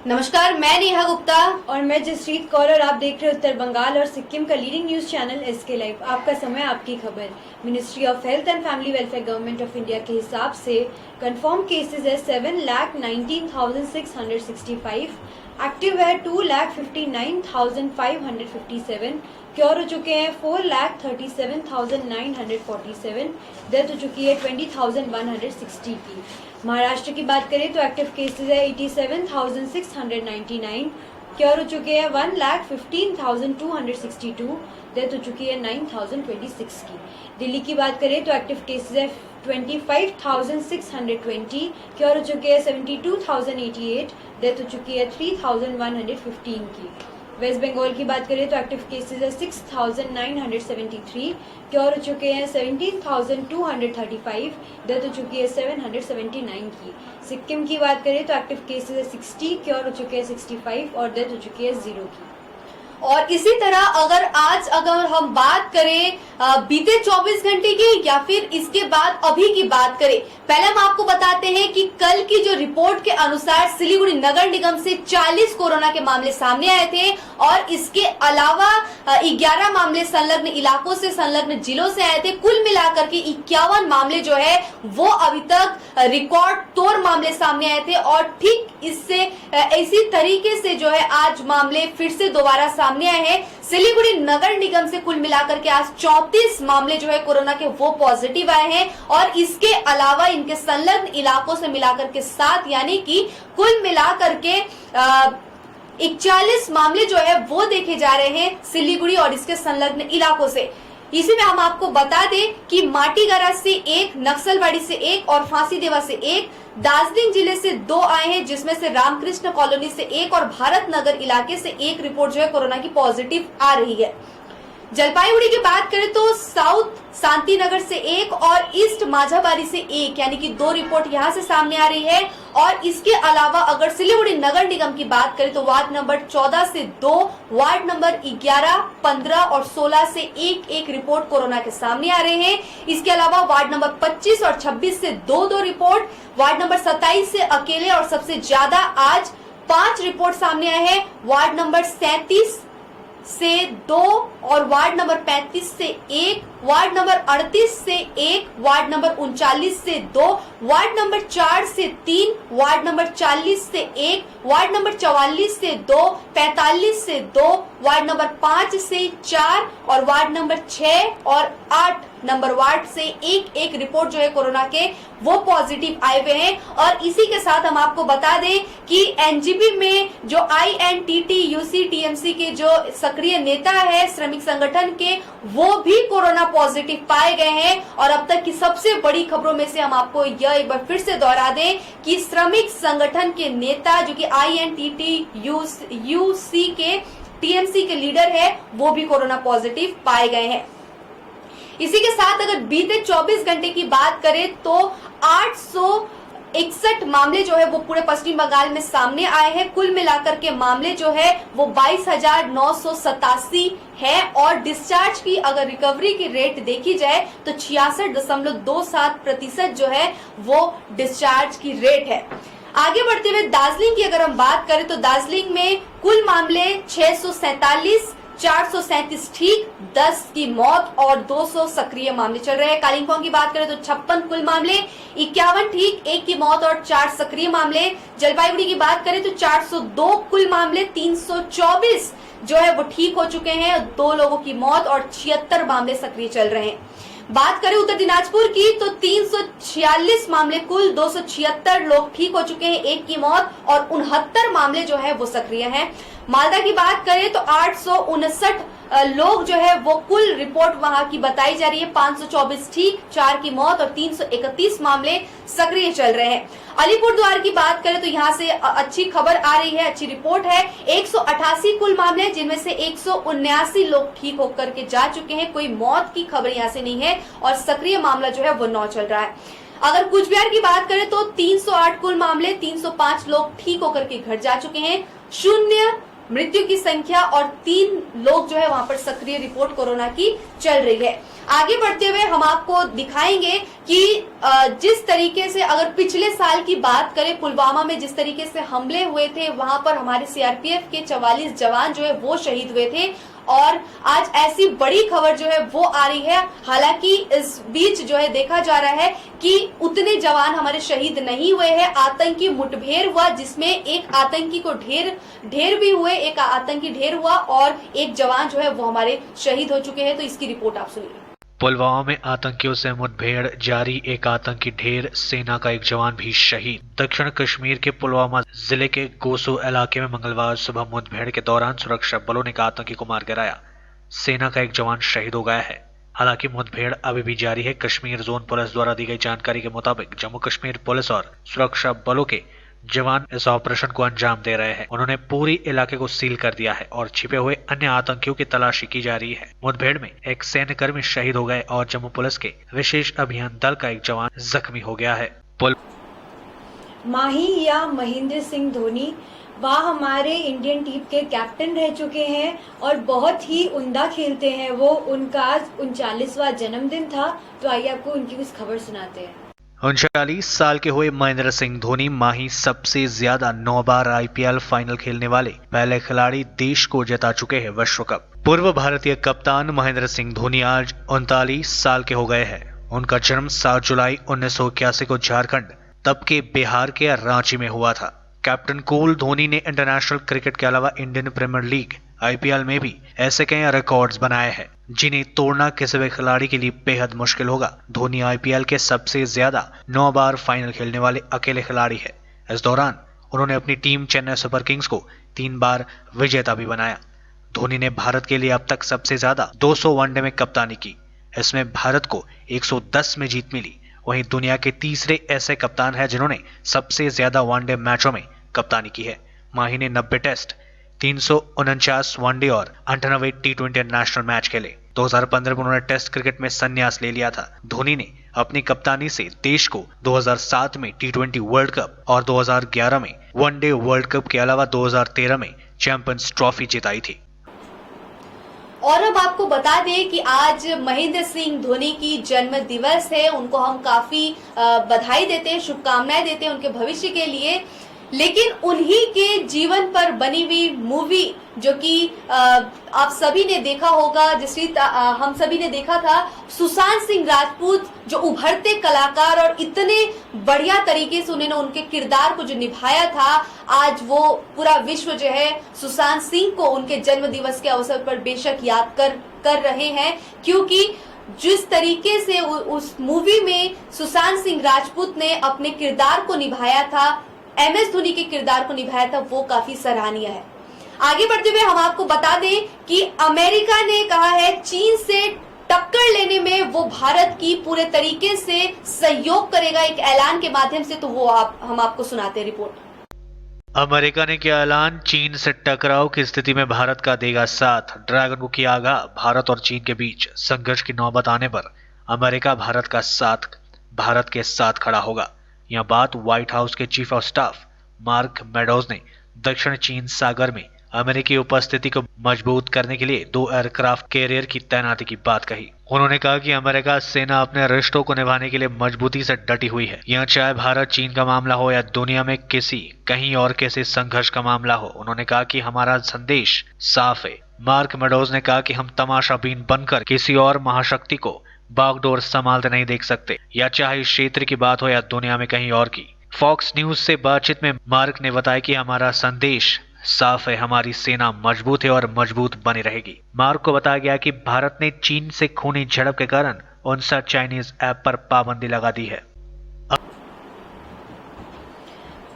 नमस्कार, मैं नेहा गुप्ता और मैं जसप्रीत कौर और आप देख रहे हैं उत्तर बंगाल और सिक्किम का leading news channel SK live. आपका समय, आपकी खबर। Ministry of health and family welfare government of India के हिसाब से कंफर्म केसेस है 7,19,665, एक्टिव है 2,59,557, क्योर हो चुके हैं 4,37,947, डेथ हो चुकी है 20,160 की। महाराष्ट्र की बात करें तो एक्टिव केसेस है 87,699, क्योर हो चुके हैं 1,15,262, डेथ हो चुकी है 9,026 की। दिल्ली की बात करें तो एक्टिव केसेस है 25,620, क्योर हो चुके हैं 72,088, डेथ हो चुकी है 3,115 की। वेस्ट बंगाल की बात करें तो एक्टिव केसेस है 6,973, क्योर हो चुके हैं 17,235, डेथ हो चुकी है 779 की। सिक्किम की बात करें तो एक्टिव केसेस है 60, क्योर हो चुके हैं 65 और डेथ हो चुकी है 0 की। और इसी तरह अगर हम बात करें बीते 24 घंटे की या फिर इसके बाद अभी की बात करें, पहले हम आपको बताते हैं कि कल की जो रिपोर्ट के अनुसार सिलीगुड़ी नगर निगम से 40 कोरोना के मामले सामने आए थे और इसके अलावा 11 मामले संलग्न इलाकों से, संलग्न जिलों से आए थे। कुल मिलाकर के 51 मामले जो है वो अभी तक रिकॉर्ड तोड़ मामले सामने आए थे और ठीक इससे इसी तरीके से जो है आज मामले फिर से दोबारा सामने आए हैं। सिलीगुड़ी नगर निगम से कुल मिलाकर के आज 34 मामले जो है कोरोना के वो पॉजिटिव आए हैं और इसके अलावा इनके संलग्न इलाकों से मिलाकर के 7, यानी कि कुल मिलाकर के 41 मामले जो है वो देखे जा रहे हैं सिलीगुड़ी और इसके संलग्न इलाकों से। इसी में हम आपको बता दें कि माटीगरा से 1, नक्सलबाड़ी से 1 और फांसीदेवा से 1, दार्जिलिंग जिले से 2 आए हैं, जिसमें से रामकृष्ण कॉलोनी से 1 और भारत नगर इलाके से 1 रिपोर्ट जो है कोरोना की पॉजिटिव आ रही है। जलपाईगुड़ी की बात करें तो साउथ शांति नगर से 1 और ईस्ट माझाबारी से 1, यानी कि 2 रिपोर्ट यहां से सामने आ रही है। और इसके अलावा अगर सिलीगुड़ी नगर निगम की बात करें तो वार्ड नंबर 14 से 2, वार्ड नंबर 11, 15 और 16 से 1 रिपोर्ट कोरोना के सामने आ रहे हैं। इसके अलावा वार्ड नंबर 25 और 26 से 2 रिपोर्ट, वार्ड नंबर 27 से अकेले और सबसे ज्यादा आज 5 रिपोर्ट सामने आए हैं। वार्ड नंबर 37 से 2 और वार्ड नंबर 35 से 1, वार्ड नंबर 38 से 1, वार्ड नंबर 39 से 2, वार्ड नंबर 4 से 3, वार्ड नंबर 40 से 1, वार्ड नंबर 44 से 2, 45 से 2, वार्ड नंबर 5 से 4 और वार्ड नंबर 6 और 8 नंबर वार्ड से 1 रिपोर्ट जो है कोरोना के वो पॉजिटिव आए हुए हैं। और इसी के साथ हम आपको बता दें कि एनजीपी में जो INTT UC TMC के जो सक्रिय नेता है श्रमिक संगठन के, वो भी कोरोना पॉजिटिव पाए गए हैं। और अब तक की सबसे बड़ी खबरों में से हम आपको यह एक बार फिर से दोहरा दें कि श्रमिक संगठन के नेता जो कि INTT UC के TMC के लीडर है, वो भी कोरोना पॉजिटिव पाए गए हैं। इसी के साथ अगर बीते 24 घंटे की बात करें तो 861 मामले जो है वो पूरे पश्चिम बंगाल में सामने आए हैं। कुल मिलाकर के मामले जो है वो 22,987 है और डिस्चार्ज की अगर रिकवरी की रेट देखी जाए तो 66.27% जो है वो डिस्चार्ज की रेट है। आगे बढ़ते हुए दार्जिलिंग की अगर हम बात करें तो दार्जिलिंग में कुल मामले 647, 437 ठीक, 10 की मौत और 200 सक्रिय मामले चल रहे हैं। कालिम्पोंग की बात करें तो 56 कुल मामले, 51 ठीक, 1 की मौत और 4 सक्रिय मामले। जलपाईगुड़ी की बात करें तो 402 कुल मामले, 324 जो है वो ठीक हो चुके हैं, 2 लोगों की मौत और 76 मामले सक्रिय चल रहे हैं। बात करें उत्तर दिनाजपुर की तो 346 मामले कुल, 276 लोग ठीक हो चुके हैं, 1 की मौत और 69 मामले जो है वो सक्रिय हैं। मालदा की बात करें तो 859 लोग जो है वो कुल रिपोर्ट वहां की बताई जा रही है, 524 ठीक, 4 की मौत और 331 मामले सक्रिय चल रहे हैं। अलीपुरद्वार की बात करें तो यहाँ से अच्छी खबर आ रही है, अच्छी रिपोर्ट है। 188 कुल मामले जिनमें से 179 लोग ठीक होकर के जा चुके हैं, कोई मौत की खबर यहाँ से नहीं है और सक्रिय मामला जो है वो 9 चल रहा है। अगर कुछ बिहार की बात करें तो 308 कुल मामले, 305 लोग ठीक होकर के घर जा चुके हैं, 0 मृत्यु की संख्या और 3 लोग जो है वहां पर सक्रिय रिपोर्ट कोरोना की चल रही है। आगे बढ़ते हुए हम आपको दिखाएंगे कि जिस तरीके से अगर पिछले साल की बात करें, पुलवामा में जिस तरीके से हमले हुए थे, वहां पर हमारे सीआरपीएफ के 44 जवान जो है वो शहीद हुए थे, और आज ऐसी बड़ी खबर जो है वो आ रही है। हालांकि इस बीच जो है देखा जा रहा है कि उतने जवान हमारे शहीद नहीं हुए हैं। आतंकी मुठभेड़ हुआ जिसमें एक आतंकी को ढेर भी हुए, एक आतंकी ढेर हुआ और एक जवान जो है वो हमारे शहीद हो चुके हैं। तो इसकी रिपोर्ट आप सुनिए। पुलवामा में आतंकियों से मुठभेड़ जारी, एक आतंकी ढेर, सेना का एक जवान भी शहीद। दक्षिण कश्मीर के पुलवामा जिले के गोसू इलाके में मंगलवार सुबह मुठभेड़ के दौरान सुरक्षा बलों ने एक आतंकी को मार गिराया। सेना का एक जवान शहीद हो गया है। हालांकि मुठभेड़ अभी भी जारी है। कश्मीर जोन पुलिस द्वारा दी गई जानकारी के मुताबिक जम्मू कश्मीर पुलिस और सुरक्षा बलों के जवान इस ऑपरेशन को अंजाम दे रहे हैं। उन्होंने पूरी इलाके को सील कर दिया है और छिपे हुए अन्य आतंकियों की तलाशी की जा रही है। मुठभेड़ में एक सैन्यकर्मी शहीद हो गए और जम्मू पुलिस के विशेष अभियान दल का एक जवान जख्मी हो गया है। माही या महेंद्र सिंह धोनी वह हमारे इंडियन टीम के कैप्टन रह चुके हैं और बहुत ही उम्दा खेलते हैं वो। उनका आज 39वां जन्मदिन था, तो आइए आपको उनकी कुछ खबर सुनाते हैं। 39 साल के हुए महेंद्र सिंह धोनी माही सबसे ज्यादा 9 बार आईपीएल फाइनल खेलने वाले पहले खिलाड़ी, देश को जिता चुके हैं विश्व कप। पूर्व भारतीय कप्तान महेंद्र सिंह धोनी आज 39 साल के हो गए हैं। उनका जन्म 7 जुलाई 1981 को झारखंड, तब के बिहार के रांची में हुआ था। कैप्टन कूल धोनी ने इंटरनेशनल क्रिकेट के अलावा इंडियन प्रीमियर लीग आईपीएल में भी ऐसे कई रिकॉर्ड्स बनाए हैं जिन्हें तोड़ना किसी भी खिलाड़ी के लिए बेहद मुश्किल होगा। धोनी आईपीएल के सबसे ज्यादा 9 बार फाइनल खेलने वाले अकेले खिलाड़ी है। इस दौरान उन्होंने अपनी टीम चेन्नई सुपर किंग्स को 3 बार विजेता भी बनाया। धोनी ने भारत के लिए अब तक सबसे ज्यादा 200 वनडे में कप्तानी की। इसमें भारत को 110 में जीत मिली। वहीं दुनिया के तीसरे ऐसे कप्तान हैं जिन्होंने सबसे ज्यादा वनडे मैचों में कप्तानी की है। माही ने 90 टेस्ट, 349 वनडे और 98 टी20 इंटरनेशनल मैच खेले। 2015 में उन्होंने टेस्ट क्रिकेट में संन्यास ले लिया था। धोनी ने अपनी कप्तानी से देश को 2007 में टी20 वर्ल्ड कप और 2011 में वनडे वर्ल्ड कप के अलावा 2013 में चैंपियंस ट्रॉफी जिताई थी। और अब आपको बता दें कि आज महेंद्र सिंह धोनी की जन्म दिवस है। उनको हम काफी बधाई देते हैं, शुभकामनाएं देते हैं उनके भविष्य के लिए। लेकिन उन्हीं के जीवन पर बनी हुई मूवी जो कि आप सभी ने देखा होगा, जिसकी हम सभी ने देखा था, सुशांत सिंह राजपूत जो उभरते कलाकार और इतने बढ़िया तरीके से उन्होंने उनके किरदार को जो निभाया था, आज वो पूरा विश्व जो है सुशांत सिंह को उनके जन्म दिवस के अवसर पर बेशक याद कर रहे हैं। क्योंकि जिस तरीके से उस मूवी में सुशांत सिंह राजपूत ने अपने किरदार को निभाया था, MS धोनी के किरदार को निभाया था, वो काफी सराहनीय है। आगे बढ़ते हुए हम आपको बता दें कि अमेरिका ने कहा है चीन से टक्कर लेने में वो भारत की पूरे तरीके से सहयोग करेगा एक ऐलान के माध्यम से। तो वो हम आपको सुनाते हैं रिपोर्ट। अमेरिका ने किया ऐलान, चीन से टकराव की स्थिति में भारत का देगा साथ। ड्रैगन को किया आगाह, भारत और चीन के बीच संघर्ष की नौबत आने पर अमेरिका भारत के साथ खड़ा होगा। यह बात व्हाइट हाउस के chief of staff mark meadows ने दक्षिण चीन सागर में अमेरिकी उपस्थिति को मजबूत करने के लिए 2 एयरक्राफ्ट कैरियर की तैनाती की बात कही। उन्होंने कहा कि अमेरिका सेना अपने रिश्तों को निभाने के लिए मजबूती से डटी हुई है। यह चाहे भारत चीन का मामला हो या दुनिया में कहीं और किसी संघर्ष का मामला हो। उन्होंने कहा कि हमारा संदेश साफ है। मार्क मेडोज ने कहा कि हम तमाशाबीन बनकर किसी और महाशक्ति को बागडोर संभालते नहीं देख सकते, या चाहे इस क्षेत्र की बात हो या दुनिया में कहीं और की। फॉक्स न्यूज से बातचीत में मार्क ने बताया कि हमारा संदेश साफ है, हमारी सेना मजबूत है और मजबूत बनी रहेगी। मार्क को बताया गया कि भारत ने चीन से खूनी झड़प के कारण 59 चाइनीज ऐप पर पाबंदी लगा दी है।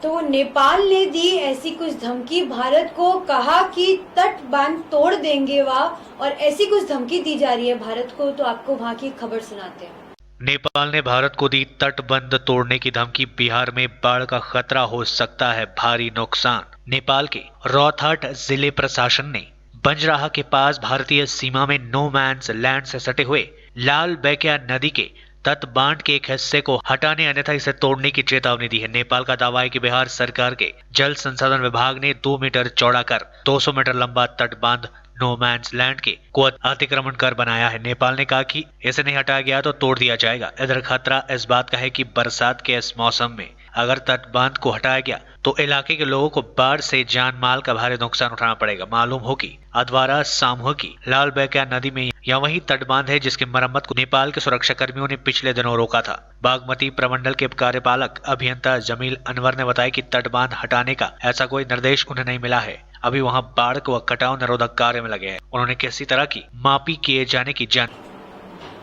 तो नेपाल ने दी ऐसी कुछ धमकी भारत को, कहा कि तट बांध तोड़ देंगे वह, और ऐसी कुछ धमकी दी जा रही है भारत को। तो आपको वहां की खबर सुनाते हैं। नेपाल ने भारत को दी तटबंध तोड़ने की धमकी, बिहार में बाढ़ का खतरा हो सकता है भारी नुकसान। नेपाल के रौतहट जिले प्रशासन ने बंजराहा के पास भारतीय सीमा में नो मैन्स लैंड से सटे हुए लाल बैकिया नदी के तटबांध के एक हिस्से को हटाने अन्यथा इसे तोड़ने की चेतावनी दी है। नेपाल का दावा है कि बिहार सरकार के जल संसाधन विभाग ने 2 मीटर चौड़ा कर 200 मीटर लंबा तटबांध नो मैंस लैंड के को अतिक्रमण कर बनाया है। नेपाल ने कहा कि इसे नहीं हटाया गया तो तोड़ दिया जाएगा। इधर खतरा इस बात का है कि बरसात के इस मौसम में अगर तटबांध को हटाया गया तो इलाके के लोगों को बाढ़ से जान माल का भारी नुकसान उठाना पड़ेगा। मालूम हो कि अधवारा सामूह की लाल बेकिया नदी में या वही तटबांध है जिसकी मरम्मत को नेपाल के सुरक्षा कर्मियों ने पिछले दिनों रोका था। बागमती प्रमंडल के कार्यपालक अभियंता जमील अनवर ने बताया कि तटबांध हटाने का ऐसा कोई निर्देश उन्हें नहीं मिला है। अभी वहां बाढ़ व कटाव निरोधक कार्य में लगे हैं। उन्होंने किसी तरह की मापी किए जाने की जानकारी।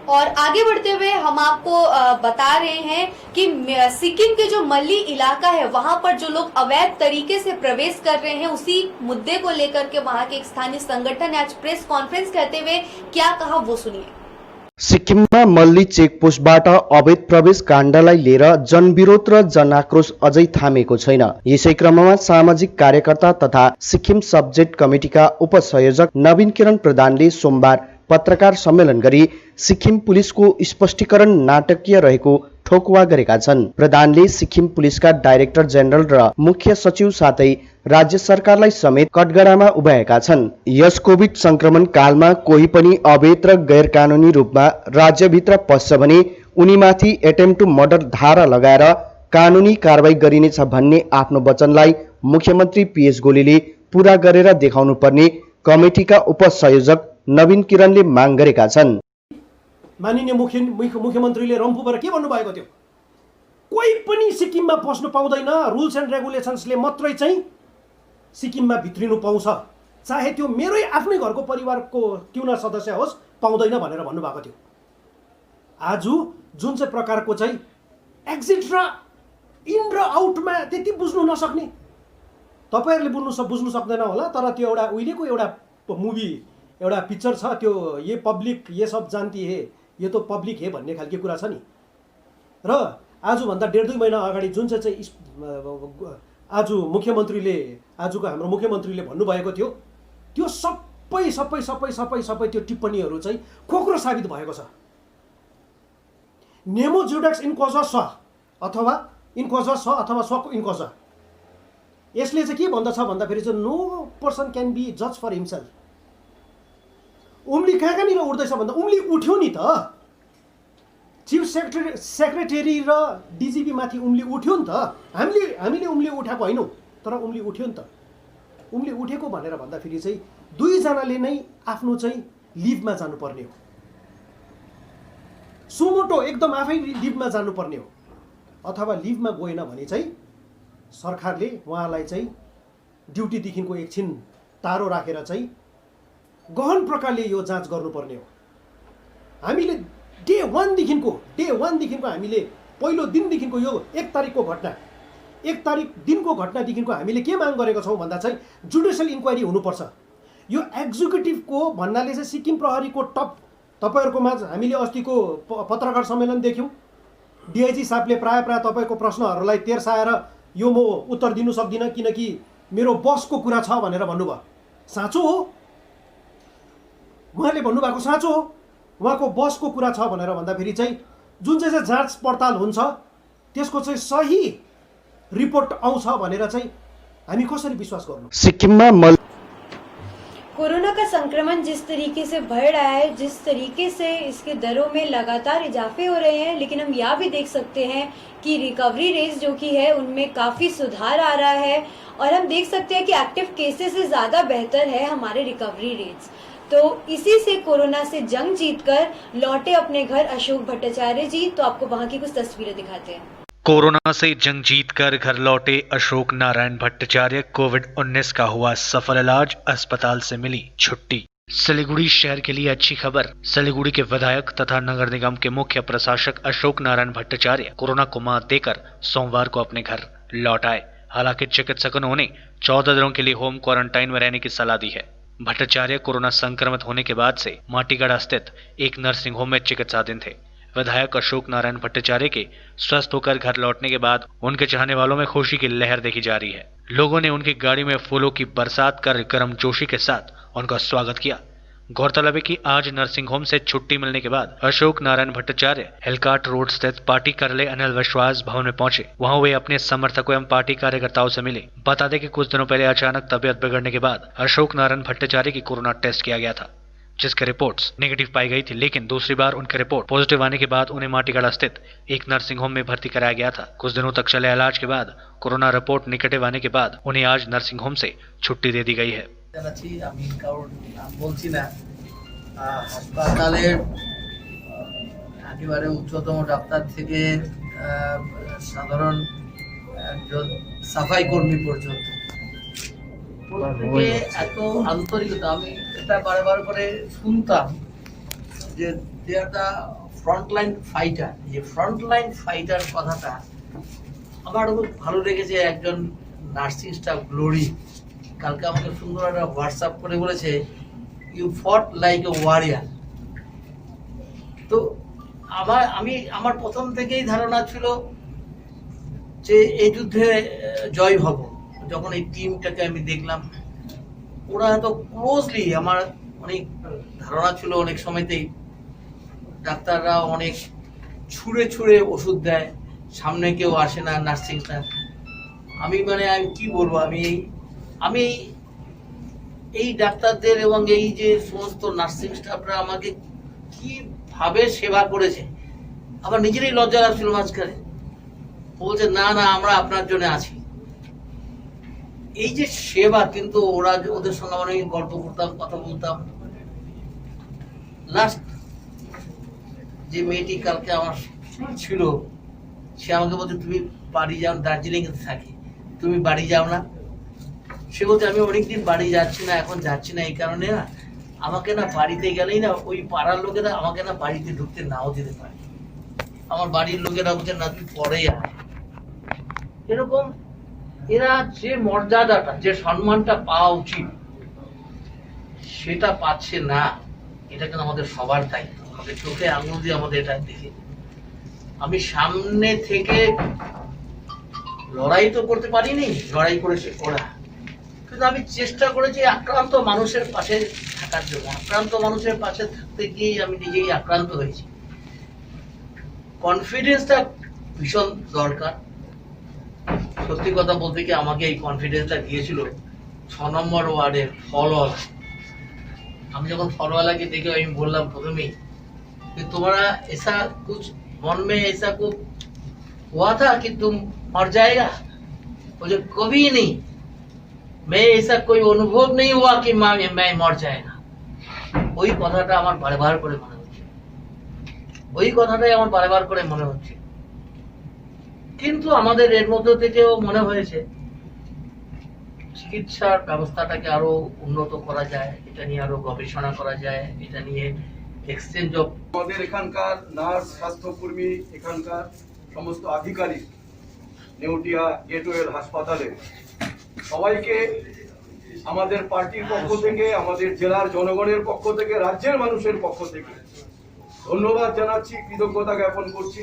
और आगे बढ़ते हुए हम आपको बता रहे हैं कि सिक्किम के जो मल्ली इलाका है वहां पर जो लोग अवैध तरीके से प्रवेश कर रहे हैं, उसी मुद्दे को लेकर के वहां के एक स्थानीय संगठन ने आज प्रेस कॉन्फ्रेंस करते हुए क्या कहा वो सुनिए। सिक्किममा मल्ली चेकपोस्टबाट अवैध प्रवेश काण्डलाई लिएर जनविरोध र जनआक्रोश अझै थामेको छैन। यसै क्रममा सामाजिक कार्यकर्ता तथा सिक्किम सब्जेक्ट कमिटिका उपसंयोजक नवीन किरण प्रधानले सोमबार पत्रकार सम्मेलन गरी सिक्किम पुलिसको स्पष्टीकरण नाटकीय रहेको ठोकुवा गरेका छन्। प्रधानले सिक्किम पुलिसका डाइरेक्टर जेनरल र मुख्य सचिव साथै राज्य सरकारलाई समेत कटघरामा उभ्याएका छन्। यस कोभिड संक्रमण कालमा कोही पनि अवैध र गैर कानूनी रूपमा राज्यभित्र पस्छ भने उनीमाथि एटेम्प्ट टु मर्डर धारा लगाएर कानूनी कारबाही गरिनेछ भन्ने आफ्नो वचनलाई मुख्यमन्त्री पीएस गोलेले पूरा गरेर देखाउनु पर्ने कमिटिका उपसंयोजक नवीन किरणले माग गरेका छन्। माननीय मुख्यमन्त्रीले रम्फूबाट के भन्नुभएको थियो, कोही पनि सिक्किममा पस्नु पाउँदैन, रुल्स एन्ड रेगुलेसन्सले मात्रै चाहिँ सिक्किममा भित्रिनु पाउँछ, चाहे त्यो मेरै आफ्नै घरको परिवारको क्यों न सदस्य होस्, पाउँदैन भनेर भन्नुभएको थियो। आज जुन चाहिँ प्रकारको चाहिँ एक्जिट र इन र आउटमा त्यति बुझ्नु नसक्ने, तपाईहरुले बुझ्नु सक्दैन होला, तर त्यो एउटा उहिलेको एउटा मुभी एउटा पिक्चर छ, त्यो ये पब्लिक ये सब जानती है, ये तो पब्लिक है भन्ने खालको कुरा छ नि। र आजभन्दा 1.5-2 महिना अगाडि जुन चाहिँ आजको हाम्रो मुख्यमन्त्रीले भन्नुभएको थियो, त्यो सबै त्यो टिप्पणीहरू चाहिँ खोक्रो साबित भएको छ। नेमो जुडक्स इन्कोजा स अथवा इन्कोजा स अथवा स्वको इन्कोजा, यसले चाहिँ के भन्दछ भन्दाखेरि चाहिँ नो पर्सन क्यान बी जज फर हिमसेल्फ। उम्ली कहाँनिर उठ्दैछ भन्दा उम्ली उठ्यो नि त, चिफ सेक्रेटरी र डिजिपी माथि उम्ली उठ्यो नि त। हामीले उम्ली उठाएको हैनौँ, तर उम्ली उठ्यो नि त। उम्ली उठेको भनेर भन्दाखेरि चाहिँ दुईजनाले नै आफ्नो चाहिँ लिभमा जानुपर्ने हो, सुमोटो एकदम आफै लिभमा जानुपर्ने हो, अथवा लिभमा गएन भने चाहिँ सरकारले उहाँलाई चाहिँ ड्युटीदेखिको एकछिन टाढो राखेर चाहिँ गहन प्रकारले यो जाँच गर्नुपर्ने हो। हामीले डे 1 देखिको हामीले पहिलो दिनदेखिको यो 1 तारिक दिनको घटनादेखिको हामीले के माग गरेका छौँ भन्दा चाहिँ जुडिसियल इन्क्वायरी हुनुपर्छ। यो एक्जिक्युटिभको भन्नाले चाहिँ सिक्किम प्रहरीको टप, तपाईहरुको माझ हामीले अस्तिको पत्रकार सम्मेलन देख्यौँ, डिआइजी साहबले प्राय तपाईको प्रश्नहरूलाई तेर्साएर यो म उत्तर दिनु सक्दिनँ किनकि मेरो बसको कुरा छ भनेर भन्नुभयो। साँचो हो, उहाँले भन्नुभएको साँचो हो, उहाँको बसको कुरा छ भनेर भन्दाखेरि चाहिँ जुन चाहिँ जाँच पडताल हुन्छ त्यसको चाहिँ सही रिपोर्ट आउँछ भनेर चाहिँ हामी कसरी विश्वास गर्नु। सिक्किममा कोरोना का संक्रमण जिस तरीके से बढ़ रहा है, जिस तरीके से इसके दरों में लगातार इजाफे हो रहे हैं, लेकिन हम यह भी देख सकते हैं कि रिकवरी रेट्स जो कि है उनमें काफ़ी सुधार आ रहा है और हम देख सकते हैं कि एक्टिव केसेस से ज़्यादा बेहतर है हमारे रिकवरी रेट्स। तो इसी से कोरोना से जंग जीतकर लौटे अपने घर अशोक भट्टाचार्य जी, तो आपको वहाँ की कुछ तस्वीरें दिखाते हैं। कोरोना से जंग जीतकर घर लौटे अशोक नारायण भट्टाचार्य, कोविड-19 का हुआ सफल इलाज, अस्पताल से मिली छुट्टी। सिलीगुड़ी शहर के लिए अच्छी खबर। सिलीगुड़ी के विधायक तथा नगर निगम के मुख्य प्रशासक अशोक नारायण भट्टाचार्य कोरोना को मात देकर सोमवार को अपने घर लौट आए। हालांकि चिकित्सकों ने उन्हें 14 दिनों के लिए होम क्वारंटाइन में रहने की सलाह दी है। भट्टाचार्य कोरोना संक्रमित होने के बाद से माटीगढ़ स्थित एक नर्सिंग होम में चिकित्साधीन थे। विधायक अशोक नारायण भट्टाचार्य के स्वस्थ होकर घर लौटने के बाद उनके चाहने वालों में खुशी की लहर देखी जा रही है। लोगों ने उनकी गाड़ी में फूलों की बरसात कर गर्मजोशी के साथ उनका स्वागत किया। गौरतलब है कि आज नर्सिंग होम से छुट्टी मिलने के बाद अशोक नारायण भट्टाचार्य हिलकाट रोड स्थित पार्टी कार्यालय अनिल विश्वास भवन में पहुंचे। वहां वे अपने समर्थकों एवं पार्टी कार्यकर्ताओं से मिले। बता दें कि कुछ दिनों पहले अचानक तबियत बिगड़ने के बाद अशोक नारायण भट्टाचार्य की कोरोना टेस्ट किया गया था, जिसके रिपोर्ट्स नेगेटिव पाई गई थी, लेकिन दूसरी बार उनके रिपोर्ट पॉजिटिव आने के बाद उन्हें माटीगढ़ स्थित एक नर्सिंग होम में भर्ती कराया गया था। कुछ दिनों तक चले इलाज के बाद कोरोना रिपोर्ट नेगेटिव आने के बाद उन्हें आज नर्सिंग होम से छुट्टी दे दी गई है। জানাচ্ছি আমি কারোর নাম বলছি না হাসপাতালের একেবারে উচ্চতম ডাক্তার থেকে সাধারণ একজন সাফাই কর্মী পর্যন্ত প্রত্যেকে এত আন্তরিকতা আমি এটা বারবার করে শুনতাম যে দে আর দ্য ফ্রন্টলাইন ফাইটার। যে ফ্রন্টলাইন ফাইটার কথাটা আমার খুব ভালো লেগেছে। একজন নার্সিং স্টাফ গ্লোরি কালকে আমাকে সুন্দর একটা হোয়াটসঅ্যাপ করে বলেছে ইউ ফট লাইক এ ওয়ারিয়ার। তো আমার প্রথম থেকেই ধারণা ছিল যে এই যুদ্ধে জয় হব। যখন এই টিমটাকে আমি দেখলাম ওরা এত ক্লোজলি, আমার অনেক ধারণা ছিল অনেক সময়তেই ডাক্তাররা অনেক ছুঁড়ে ছুঁড়ে ওষুধ দেয়, সামনে কেউ আসে না নার্সিং স্টাফ। আমি কি বলবো, আমি এই ডাক্তারদের এবং এই যে সমস্ত নার্সিং স্টাফরা আমাকে কিভাবে সেবা করেছে আমার নিজেরই লজ্জা লাগছিল। মাঝখানে বলছে না না আমরা আপনার জন্য আছি। এই যে সেবা, কিন্তু ওদের সঙ্গে অনেক গল্প করতাম, কথা বলতাম। লাস্ট যে মেয়েটি কালকে আমার ছিল সে আমাকে বলছে তুমি বাড়ি যাও, দার্জিলিং এ থাকি, তুমি বাড়ি যাও না। সে বলছে আমি অনেকদিন বাড়ি যাচ্ছি না, এখন যাচ্ছি না এই কারণে না আমাকে না বাড়িতে গেলেই না ওই পাড়ার লোকেরা আমাকে না বাড়িতে ঢুকতে নাও দিতে পারে। আমার বাড়ির লোকেরা বলছে না তুই পরে আয়। এরকম এরা যে মর্যাদাটা, যে সম্মানটা পাওয়া উচিত সেটা পাচ্ছে না। এটা কিন্তু আমাদের সবার দায়িত্ব। আমাদের চোখে আঙুল দিয়ে আমাদের এটা দেখে, আমি সামনে থেকে লড়াই তো করতে পারিনি, লড়াই করেছে ওরা, কিন্তু আমি চেষ্টা করেছি আক্রান্ত মানুষের পাশে থাকার জন্য। আক্রান্ত মানুষের পাশে থাকতে গিয়েই আমি নিজেই আক্রান্ত হয়েছি। কনফিডেন্সটা ভীষণ দরকার। সত্যি কথা বলতে কি আমাকে এই কনফিডেন্সটা দিয়েছিল 6 নম্বর ওয়ার্ডের ফলওয়ালা। আমি যখন ফলওয়ালাকে দেখে আমি বললাম প্রথমেই कि तुम्हारा ऐसा कुछ मन में ऐसा कुछ हुआ था कि तुम मर जाएगा? मुझे कभी नहीं, मैं ऐसा कोई अनुभव नहीं हुआ कि मैं मर जाएगा। ওই কথাটা আমার বারবার করে মনে হচ্ছে, ওই কথাটাই আমার বারবার করে মনে হচ্ছে। কিন্তু আমাদের এর মধ্যে থেকেও মনে হয়েছে চিকিৎসার ব্যবস্থাটাকে আরো উন্নত করা যায়, এটা নিয়ে আরো গবেষণা করা যায়, এটা নিয়ে এক্সচেঞ্জ অফ। আমাদের এখানকার নার্স, স্বাস্থ্যকর্মী, এখানকার সমস্ত আধিকারিক, নেউটিয়া গেটওয়েল হাসপাতালে সবাইকে আমাদের পার্টির পক্ষ থেকে, আমাদের জেলার জনগণের পক্ষ থেকে, রাজ্যের মানুষের পক্ষ থেকে ধন্যবাদ জানাচ্ছি, কৃতজ্ঞতা জ্ঞাপন করছি।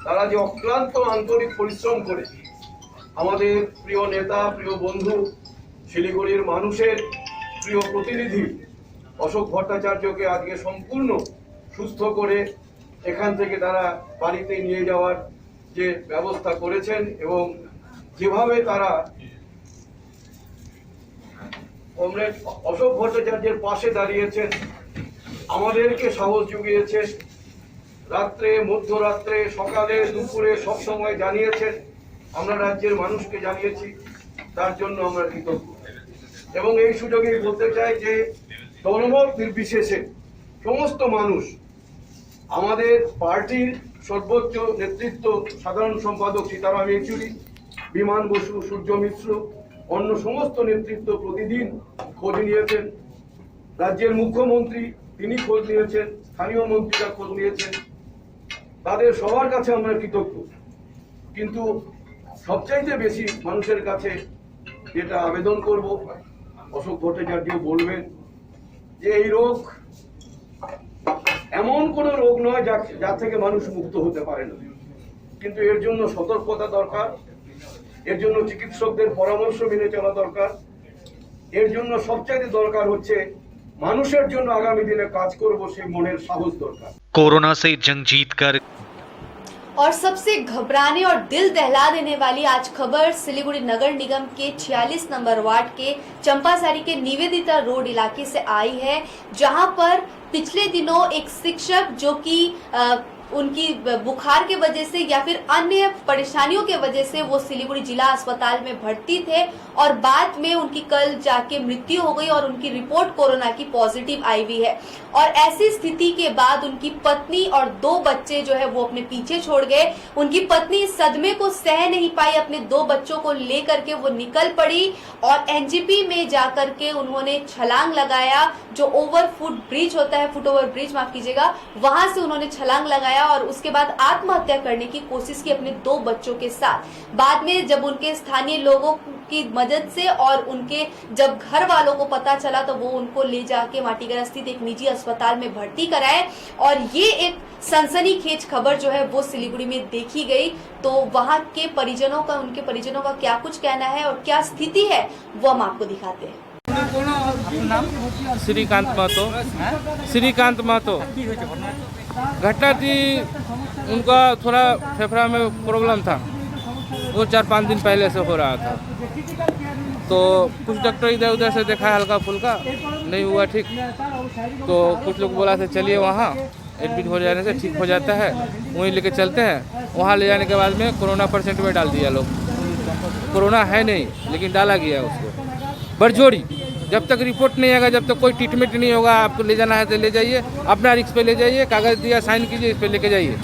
তারা যে অক্লান্ত আন্তরিক পরিশ্রম করে আমাদের প্রিয় নেতা, প্রিয় বন্ধু, শিলিগুড়ির মানুষের প্রিয় প্রতিনিধি অশোক ভট্টাচার্যকে আজকে সম্পূর্ণ সুস্থ করে এখান থেকে তারা বাড়িতে নিয়ে যাওয়ার যে ব্যবস্থা করেছেন এবং যেভাবে তারা কমরেড অশোক ভট্টাচার্যের পাশে দাঁড়িয়েছেন, আমাদেরকে সাহস জুগিয়েছেন, রাত্রে, মধ্যরাত্রে, সকালে, দুপুরে সব সময় জানিয়েছেন, আমরা রাজ্যের মানুষকে জানিয়েছি, তার জন্য আমরা কৃতজ্ঞ। এবং এই সুযোগে বলতে চাই যে দলমত নির্বিশেষে সমস্ত মানুষ, আমাদের পার্টির সর্বোচ্চ নেতৃত্ব, সাধারণ সম্পাদক সীতারাম ইয়েচুরি, বিমান বসু, সূর্য মিশ্র, অন্য সমস্ত নেতৃত্ব প্রতিদিন খোঁজ নিয়েছেন। রাজ্যের মুখ্যমন্ত্রী তিনি খোঁজ নিয়েছেন, স্থানীয় মন্ত্রীরা খোঁজ নিয়েছেন, তাদের সবার কাছে আমরা কৃতজ্ঞ। কিন্তু সবচাইতে বেশি মানুষের কাছে যেটা আবেদন করব, অশোক ভট্টাচার্য বলবেন যে এই রোগ এমন কোনো রোগ নয় যা থেকে মানুষ মুক্ত হতে পারে না, কিন্তু এর জন্য সতর্কতা দরকার, এর জন্য চিকিৎসকদের পরামর্শ মেনে চলা দরকার, এর জন্য সবচাইতে দরকার হচ্ছে মানুষের জন্য আগামী দিনে কাজ করব সেই মনের সাহস দরকার। कोरोना से जंग जीतकर और सबसे घबराने और दिल दहला देने वाली आज खबर सिलीगुड़ी नगर निगम के 46 नंबर वार्ड के चंपासारी के निवेदिता रोड इलाके से आई है, जहां पर पिछले दिनों एक शिक्षक जो कि उनकी बुखार के वजह से या फिर अन्य परेशानियों के वजह से वो सिलीगुड़ी जिला अस्पताल में भर्ती थे और बाद में उनकी कल जाके मृत्यु हो गई और उनकी रिपोर्ट कोरोना की पॉजिटिव आई हुई है। और ऐसी स्थिति के बाद उनकी पत्नी और 2 बच्चे जो है वो अपने पीछे छोड़ गए। उनकी पत्नी इस सदमे को सह नहीं पाई, अपने 2 बच्चों को लेकर के वो निकल पड़ी और एनजीपी में जाकर के उन्होंने छलांग लगाया। जो ओवर फुट ब्रिज होता है, फुट ओवर ब्रिज माफ कीजिएगा, वहां से उन्होंने छलांग लगाया और उसके बाद आत्महत्या करने की कोशिश की अपने 2 बच्चों के साथ। बाद में जब उनके स्थानीय लोगों की मदद से और उनके जब घर वालों को पता चला तो वो उनको ले जाके माटीगरा स्थित एक निजी अस्पताल में भर्ती कराए। और ये एक सनसनीखेज खबर जो है वो सिलीगुड़ी में देखी गई। तो वहां के परिजनों का, उनके परिजनों का क्या कुछ कहना है और क्या स्थिति है वो हम आपको दिखाते हैं। श्रीकांत महतो घटना थी, उनका थोड़ा फेफड़ा में प्रॉब्लम था, वो 4-5 दिन पहले से हो रहा था। तो कुछ डॉक्टर इधर उधर से देखा हल्का फुल्का, नहीं हुआ ठीक, तो कुछ लोग बोला से चलिए वहाँ एडमिट हो जाने से ठीक हो जाता है, वहीं लेके चलते हैं। वहाँ ले जाने के बाद में कोरोना % में डाल दिया लोग। कोरोना है नहीं लेकिन डाला गया उसको बरजोड़ी। जब तक रिपोर्ट नहीं आएगा, जब तक कोई ट्रीटमेंट नहीं होगा, आपको ले जाना है तो ले जाइए, अपना रिस्क पे ले जाइए, कागज दिया साइन कीजिए, इस पे लेके जाइए।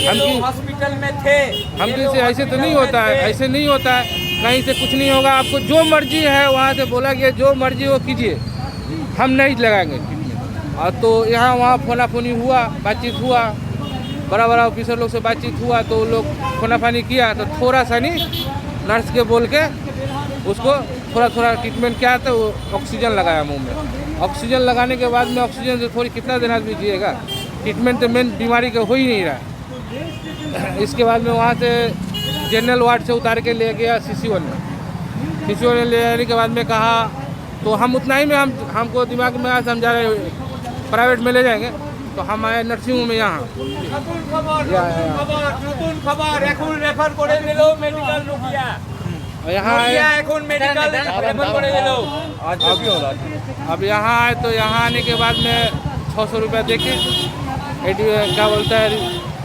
हम हॉस्पिटल में थे, हम से ऐसे तो नहीं होता है, ऐसे नहीं होता है, कहीं से कुछ नहीं होगा। आपको जो मर्जी है वहाँ से बोला गया जो मर्जी वो कीजिए, हम नहीं लगाएंगे ट्रीटमेंट। और तो यहाँ वहाँ फोनाफोनी हुआ, बातचीत हुआ, बड़ा ऑफिसर लोग से बातचीत हुआ, तो लोग फोनाफानी किया तो थोड़ा सा नहीं नर्स के बोल के उसको थोड़ा ट्रीटमेंट किया तो ऑक्सीजन लगाया मुंह में। ऑक्सीजन लगाने के बाद में ऑक्सीजन से थोड़ी कितना दिन आदमी जिएगा, ट्रीटमेंट तो मेन बीमारी का हो ही नहीं रहा। इसके बाद में वहाँ से जनरल वार्ड से उतार के ले गया CC1 में। CC1 में ले जाने के बाद में कहा तो हम उतना ही में हमको दिमाग में आया, हम जा रहे प्राइवेट में ले जाएंगे, तो हम आए नर्सिंग होम में। यहाँ अब यहाँ आए तो यहाँ आने के बाद में 600 रुपया दे के क्या बोलता है,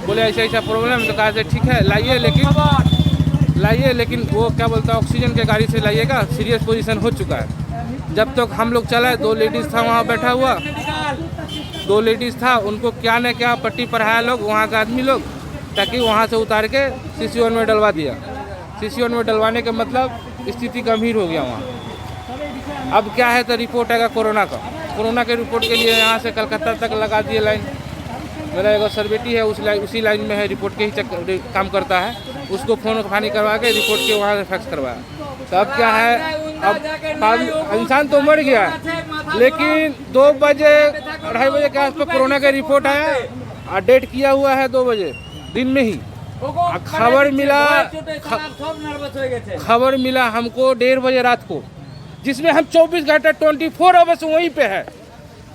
बोले ऐसा प्रॉब्लम, तो कहा से ठीक है लाइए, लेकिन वो क्या बोलता है ऑक्सीजन के गाड़ी से लाइएगा, सीरियस पोजीशन हो चुका है। जब तक हम लोग चलाए 2 लेडीज़ था वहाँ बैठा हुआ, 2 लेडीज़ था, उनको क्या न क्या पट्टी पढ़ाया लोग वहाँ के आदमी लोग, ताकि वहाँ से उतार के CC1 में डलवा दिया। CC1 में डलवाने का मतलब स्थिति गंभीर हो गया वहाँ। अब क्या है तो रिपोर्ट आएगा कोरोना का, कोरोना के रिपोर्ट के लिए यहाँ से कलकत्ता तक लगा दिए लाइन। मेरा एक सर्वेटी है उसी लाइन में है, रिपोर्ट के ही काम करता है, उसको फ़ोन फानी करवा के रिपोर्ट के वहाँ से फैक्स करवाया। तो अब क्या है, अब इंसान तो मर गया, लेकिन 2 बजे 2:30 बजे के आसपास कोरोना का रिपोर्ट आया और डेट किया हुआ है 2 बजे दिन में ही। खबर मिला हमको 1:30 बजे रात को, जिसमें हम 24 घंटा 24 आवर्स वहीं पे है।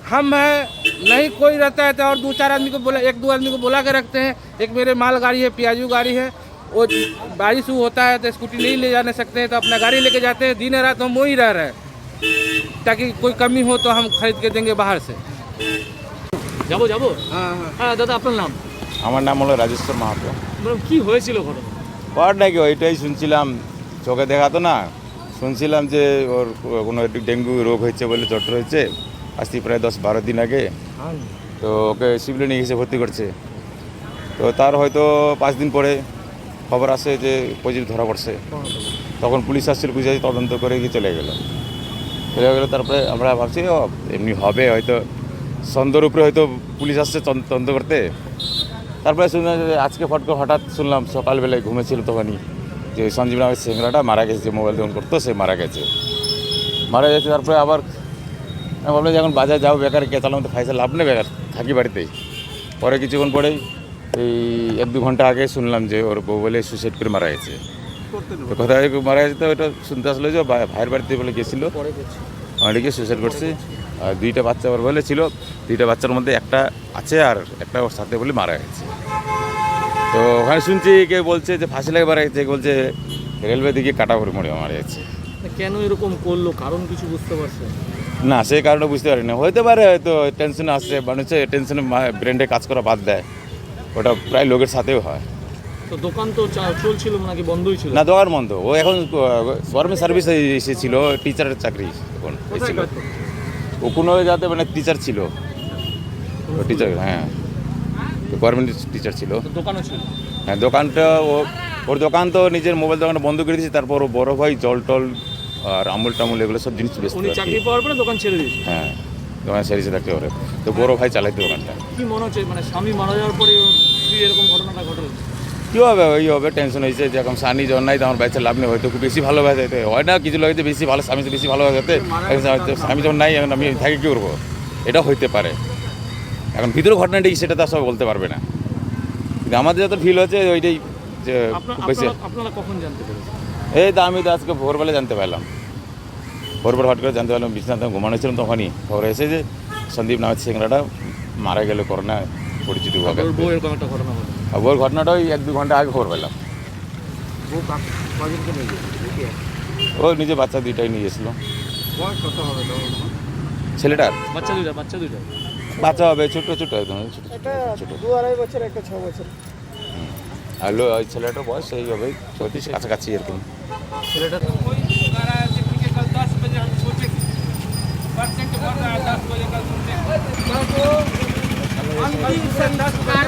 हम है नहीं कोई रहता है तो और 2-4 आदमी को बोला, 1-2 आदमी को बोला के रखते हैं। एक मेरे माल गाड़ी है, प्याजू गाड़ी है, वो बारिश होता है तो स्कूटी नहीं ले जाने सकते हैं, तो अपना गाड़ी लेके जाते हैं। दिन रात हम वहीं रह रहे हैं, ताकि कोई कमी हो तो हम खरीद के देंगे बाहर से। যাবো হ্যাঁ দাদা, আপনার নাম? আমার নাম হলো রাজেশ্বর মাহাতো। কি হয়েছিল ঘটনা? পর নাকি ওইটাই শুনছিলাম, চোখে দেখা তো না, শুনছিলাম যে ওর কোনো একটু ডেঙ্গু রোগ হয়েছে বলে জ্বর হয়েছে, আজ থেকে প্রায় 10-12 দিন আগে। তো ওকে সিভিলে নিয়ে এসে ভর্তি করছে। তো তার হয়তো 5 দিন পরে খবর আসে যে পজিটিভ ধরা পড়ছে। তখন পুলিশ আসছিল, পুলিশ এসে তদন্ত করে গিয়ে চলে গেল। তারপরে আমরা ভাবছি এমনি হবে, হয়তো সন্দেহের উপরে হয়তো পুলিশ আসছে তদন্ত করতে। তারপরে শুনলাম যে আজকে হঠাৎ শুনলাম সকালবেলায় ঘুমেছিল তখনই যে সঞ্জীব নামের সিংড়াটা মারা গেছে, যে মোবাইল দোকান করতো সে মারা গেছে। তারপরে আবার আমি ভাবলাম যে এখন বাজারে যাও, বেকার গেছিলাম তো খাইছে লাভ নেই, বেকার থাকি বাড়িতেই। পরে কিছুক্ষণ পরেই এই 1-2 ঘন্টা আগে শুনলাম যে ওর বউ বলে সুইসাইড করে মারা গেছে। তো কোথায় মারা গেছে তো ওটা শুনতে আসলো যে ভাইয়ের বাড়িতে বলে গেছিলো, অনেকে সুইসাইড করছে। আর 2টা বাচ্চা ওর বলে ছিল, 2টা বাচ্চার মধ্যে একটা আছে আর একটা ওর সাথে বলে মারা গেছে। তো ওখানে শুনছি কেউ বলছে যে ফাঁসি লাগে মারা গেছে, কেউ বলছে রেলওয়ে দিকে কাটা করে মরে মারা গেছে। কেন এরকম করলো কারণ কিছু বুঝতে পারছেন? না, সেই কারণে বুঝতে পারি না। হতে পারে হয়তো টেনশনে আসছে, মানুষের টেনশনে ব্রেনে কাজ করা বাদ দেয়, ওটা প্রায় লোকের সাথেও হয়। তো দোকান তো চলছিল নাকি বন্ধই ছিল? না, দোকান বন্ধ। ও এখন গভর্নমেন্ট সার্ভিসে এসেছিল, টিচারের চাকরি তখন এসেছিল। ও কোনো যাতে মানে টিচার ছিল, টিচার, হ্যাঁ গভর্নমেন্ট টিচার ছিল। দোকানও ছিল? হ্যাঁ, দোকানটা ওর দোকান তো নিজের মোবাইল দোকানটা বন্ধ করে দিয়েছে। তারপর ও বড় ভাই জল টল আর আমুল টামুল এগুলো সব জিনিস বেচতে। উনি চাকরি পাওয়ার পরে দোকান ছেড়ে দিয়েছে? হ্যাঁ, দোকান ছেড়েছে থাকতে পারে। তো বড় ভাই চালাইতে দোকানটা। কি মনে হচ্ছে মানে স্বামী মারা যাওয়ার পরে এরকম ঘটনাটা ঘটলো? কী হবে, ওই হবে টেনশন হয়েছে যে এখন স্বামী যখন নাই তো আমার বাচ্চা লাভ নেই, হয়তো খুব বেশি ভালোবাসা যেতে হয় না, কিছু লোক বেশি ভালো স্বামী বেশি ভালোবাসা যেতে, স্বামী যখন নাই এখন আমি থাকি কী করবো, এটা হইতে পারে। এখন ভিতরে ঘটনাটা সেটা তো সব বলতে পারবে না, কিন্তু আমাদের যত ফিল হচ্ছে ওইটাই যে খুব বেশি। আপনারা কখন জানতে পেরেছেন? এই তো আমি তো আজকে ভোরবেলা জানতে পারলাম, ভোরবেলা হট করে জানতে পারলাম, বিছনাতে ঘুমানো ছিলাম তখনই খবর এসে যে সন্দীপ নামের সিংড়াটা মারা গেল করোনা পরিচিত। বউ এরকম একটা ঘটনা হলো? ওর ঘটনাটা ওই 1-2 ঘন্টা আগে খবর পেলাম। বউ কজনকে নিয়ে গেছে? ও নিজে বাচ্চা 2টাই নিয়ে গেছিলো। বয়স কত হবে ছেলেটার? বাচ্চা দুইটা বাচ্চা হবে ছোটো ছোটো, একদম ছোটো ছোটো, 2-2.5 বছর, একটা 6 বছর। আর ওই ছেলেটার বয়স সেই হবে 34 কাছাকাছি এরকম। ছেলেটা अंतिम संस्कार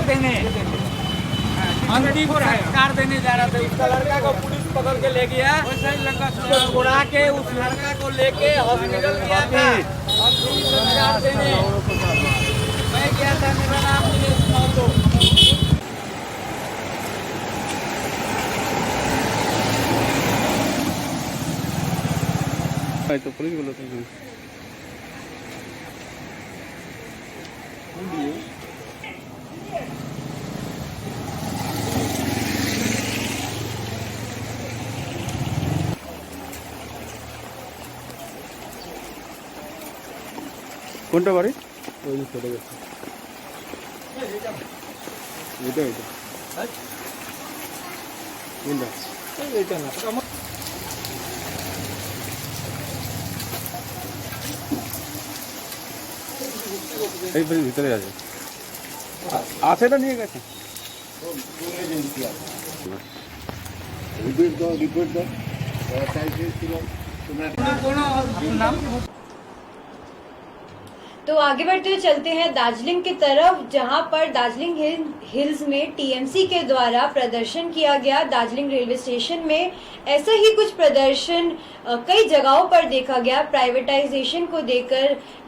देने जा रहा था, उसका लड़का को पुलिस पकड़ के ले गया, उसको छुड़ा के उस लड़का को लेके हॉस्पिटल गया था अंतिम संस्कार देने। मैं गया था, मेरा नाम दिनेश महतो। तो पुलिस बोलो কোনটা বাড়ি? ওই যে চলে গেছে এটা এটা না এই বাড়ির ভিতরে আছে, আছে এটা নিয়ে গেছে। রিপোর্ট দাও। तो आगे बढ़ते हुए चलते हैं दार्जिलिंग की तरफ, जहां पर दार्जिलिंग हिल्स में टीएमसी के द्वारा प्रदर्शन किया गया। दार्जिलिंग रेलवे स्टेशन में ऐसा ही कुछ प्रदर्शन कई जगहों पर देखा गया, प्राइवेटाइजेशन को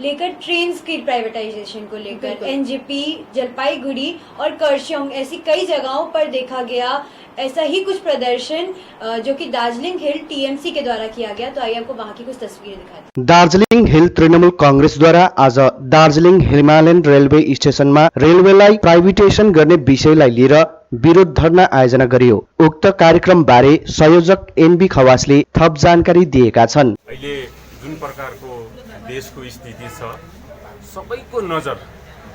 लेकर ट्रेन्स की प्राइवेटाइजेशन को लेकर एनजेपी, जलपाईगुड़ी और करशोंग ऐसी कई जगहों पर देखा गया ऐसा ही कुछ प्रदर्शन जो कि दार्जिलिंग हिल टीएमसी के द्वारा किया गया। तो आइए आपको वहां की कुछ तस्वीरें दिखाते हैं। दार्जिलिङ हिल तृणमूल कांग्रेसद्वारा आज दार्जिलिङ हिमालयन रेलवे स्टेशनमा रेलवेलाई प्राइभेटाइजेसन गर्ने विषयलाई लिएर विरोध धरना आयोजना गरियो। उक्त कार्यक्रम बारे संयोजक एनबी खवासले थप जानकारी दिएका छन्। अहिले जुन प्रकारको देशको स्थिति छ, सबैको नजर,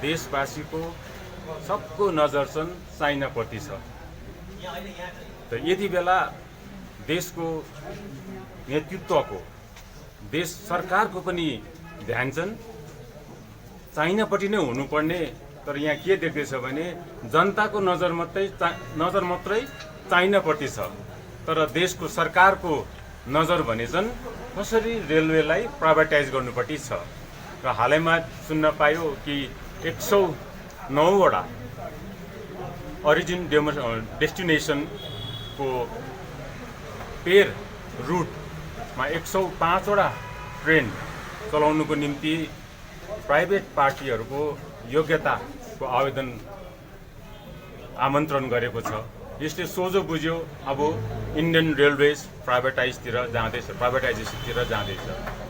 देशवासीको सबको नजर चाहिँ चाइनाप्रति छ। त यति बेला देशको नेतृत्वको, देश सरकारको पनि ध्यान चाहिँ चाइनापट्टि नै हुनुपर्ने। तर यहाँ के देख्दैछ भने जनताको नजर मात्रै चाइनापट्टि छ, तर देशको सरकारको नजर भने चाहिँ कसरी रेलवेलाई प्राइभेटाइज गर्नुपट्टि छ। र हालैमा सुन्न पायो कि 109वटा ओरिजिन डेस्टिनेसनको पेर रुटमा 105वटा ट्रेन चलाउनुको निम्ति प्राइभेट पार्टीहरूको योग्यताको आवेदन आमन्त्रण गरेको छ। यसले सोझो बुझ्यो अब इन्डियन रेलवेज प्राइभेटाइजेसनतिर जाँदैछ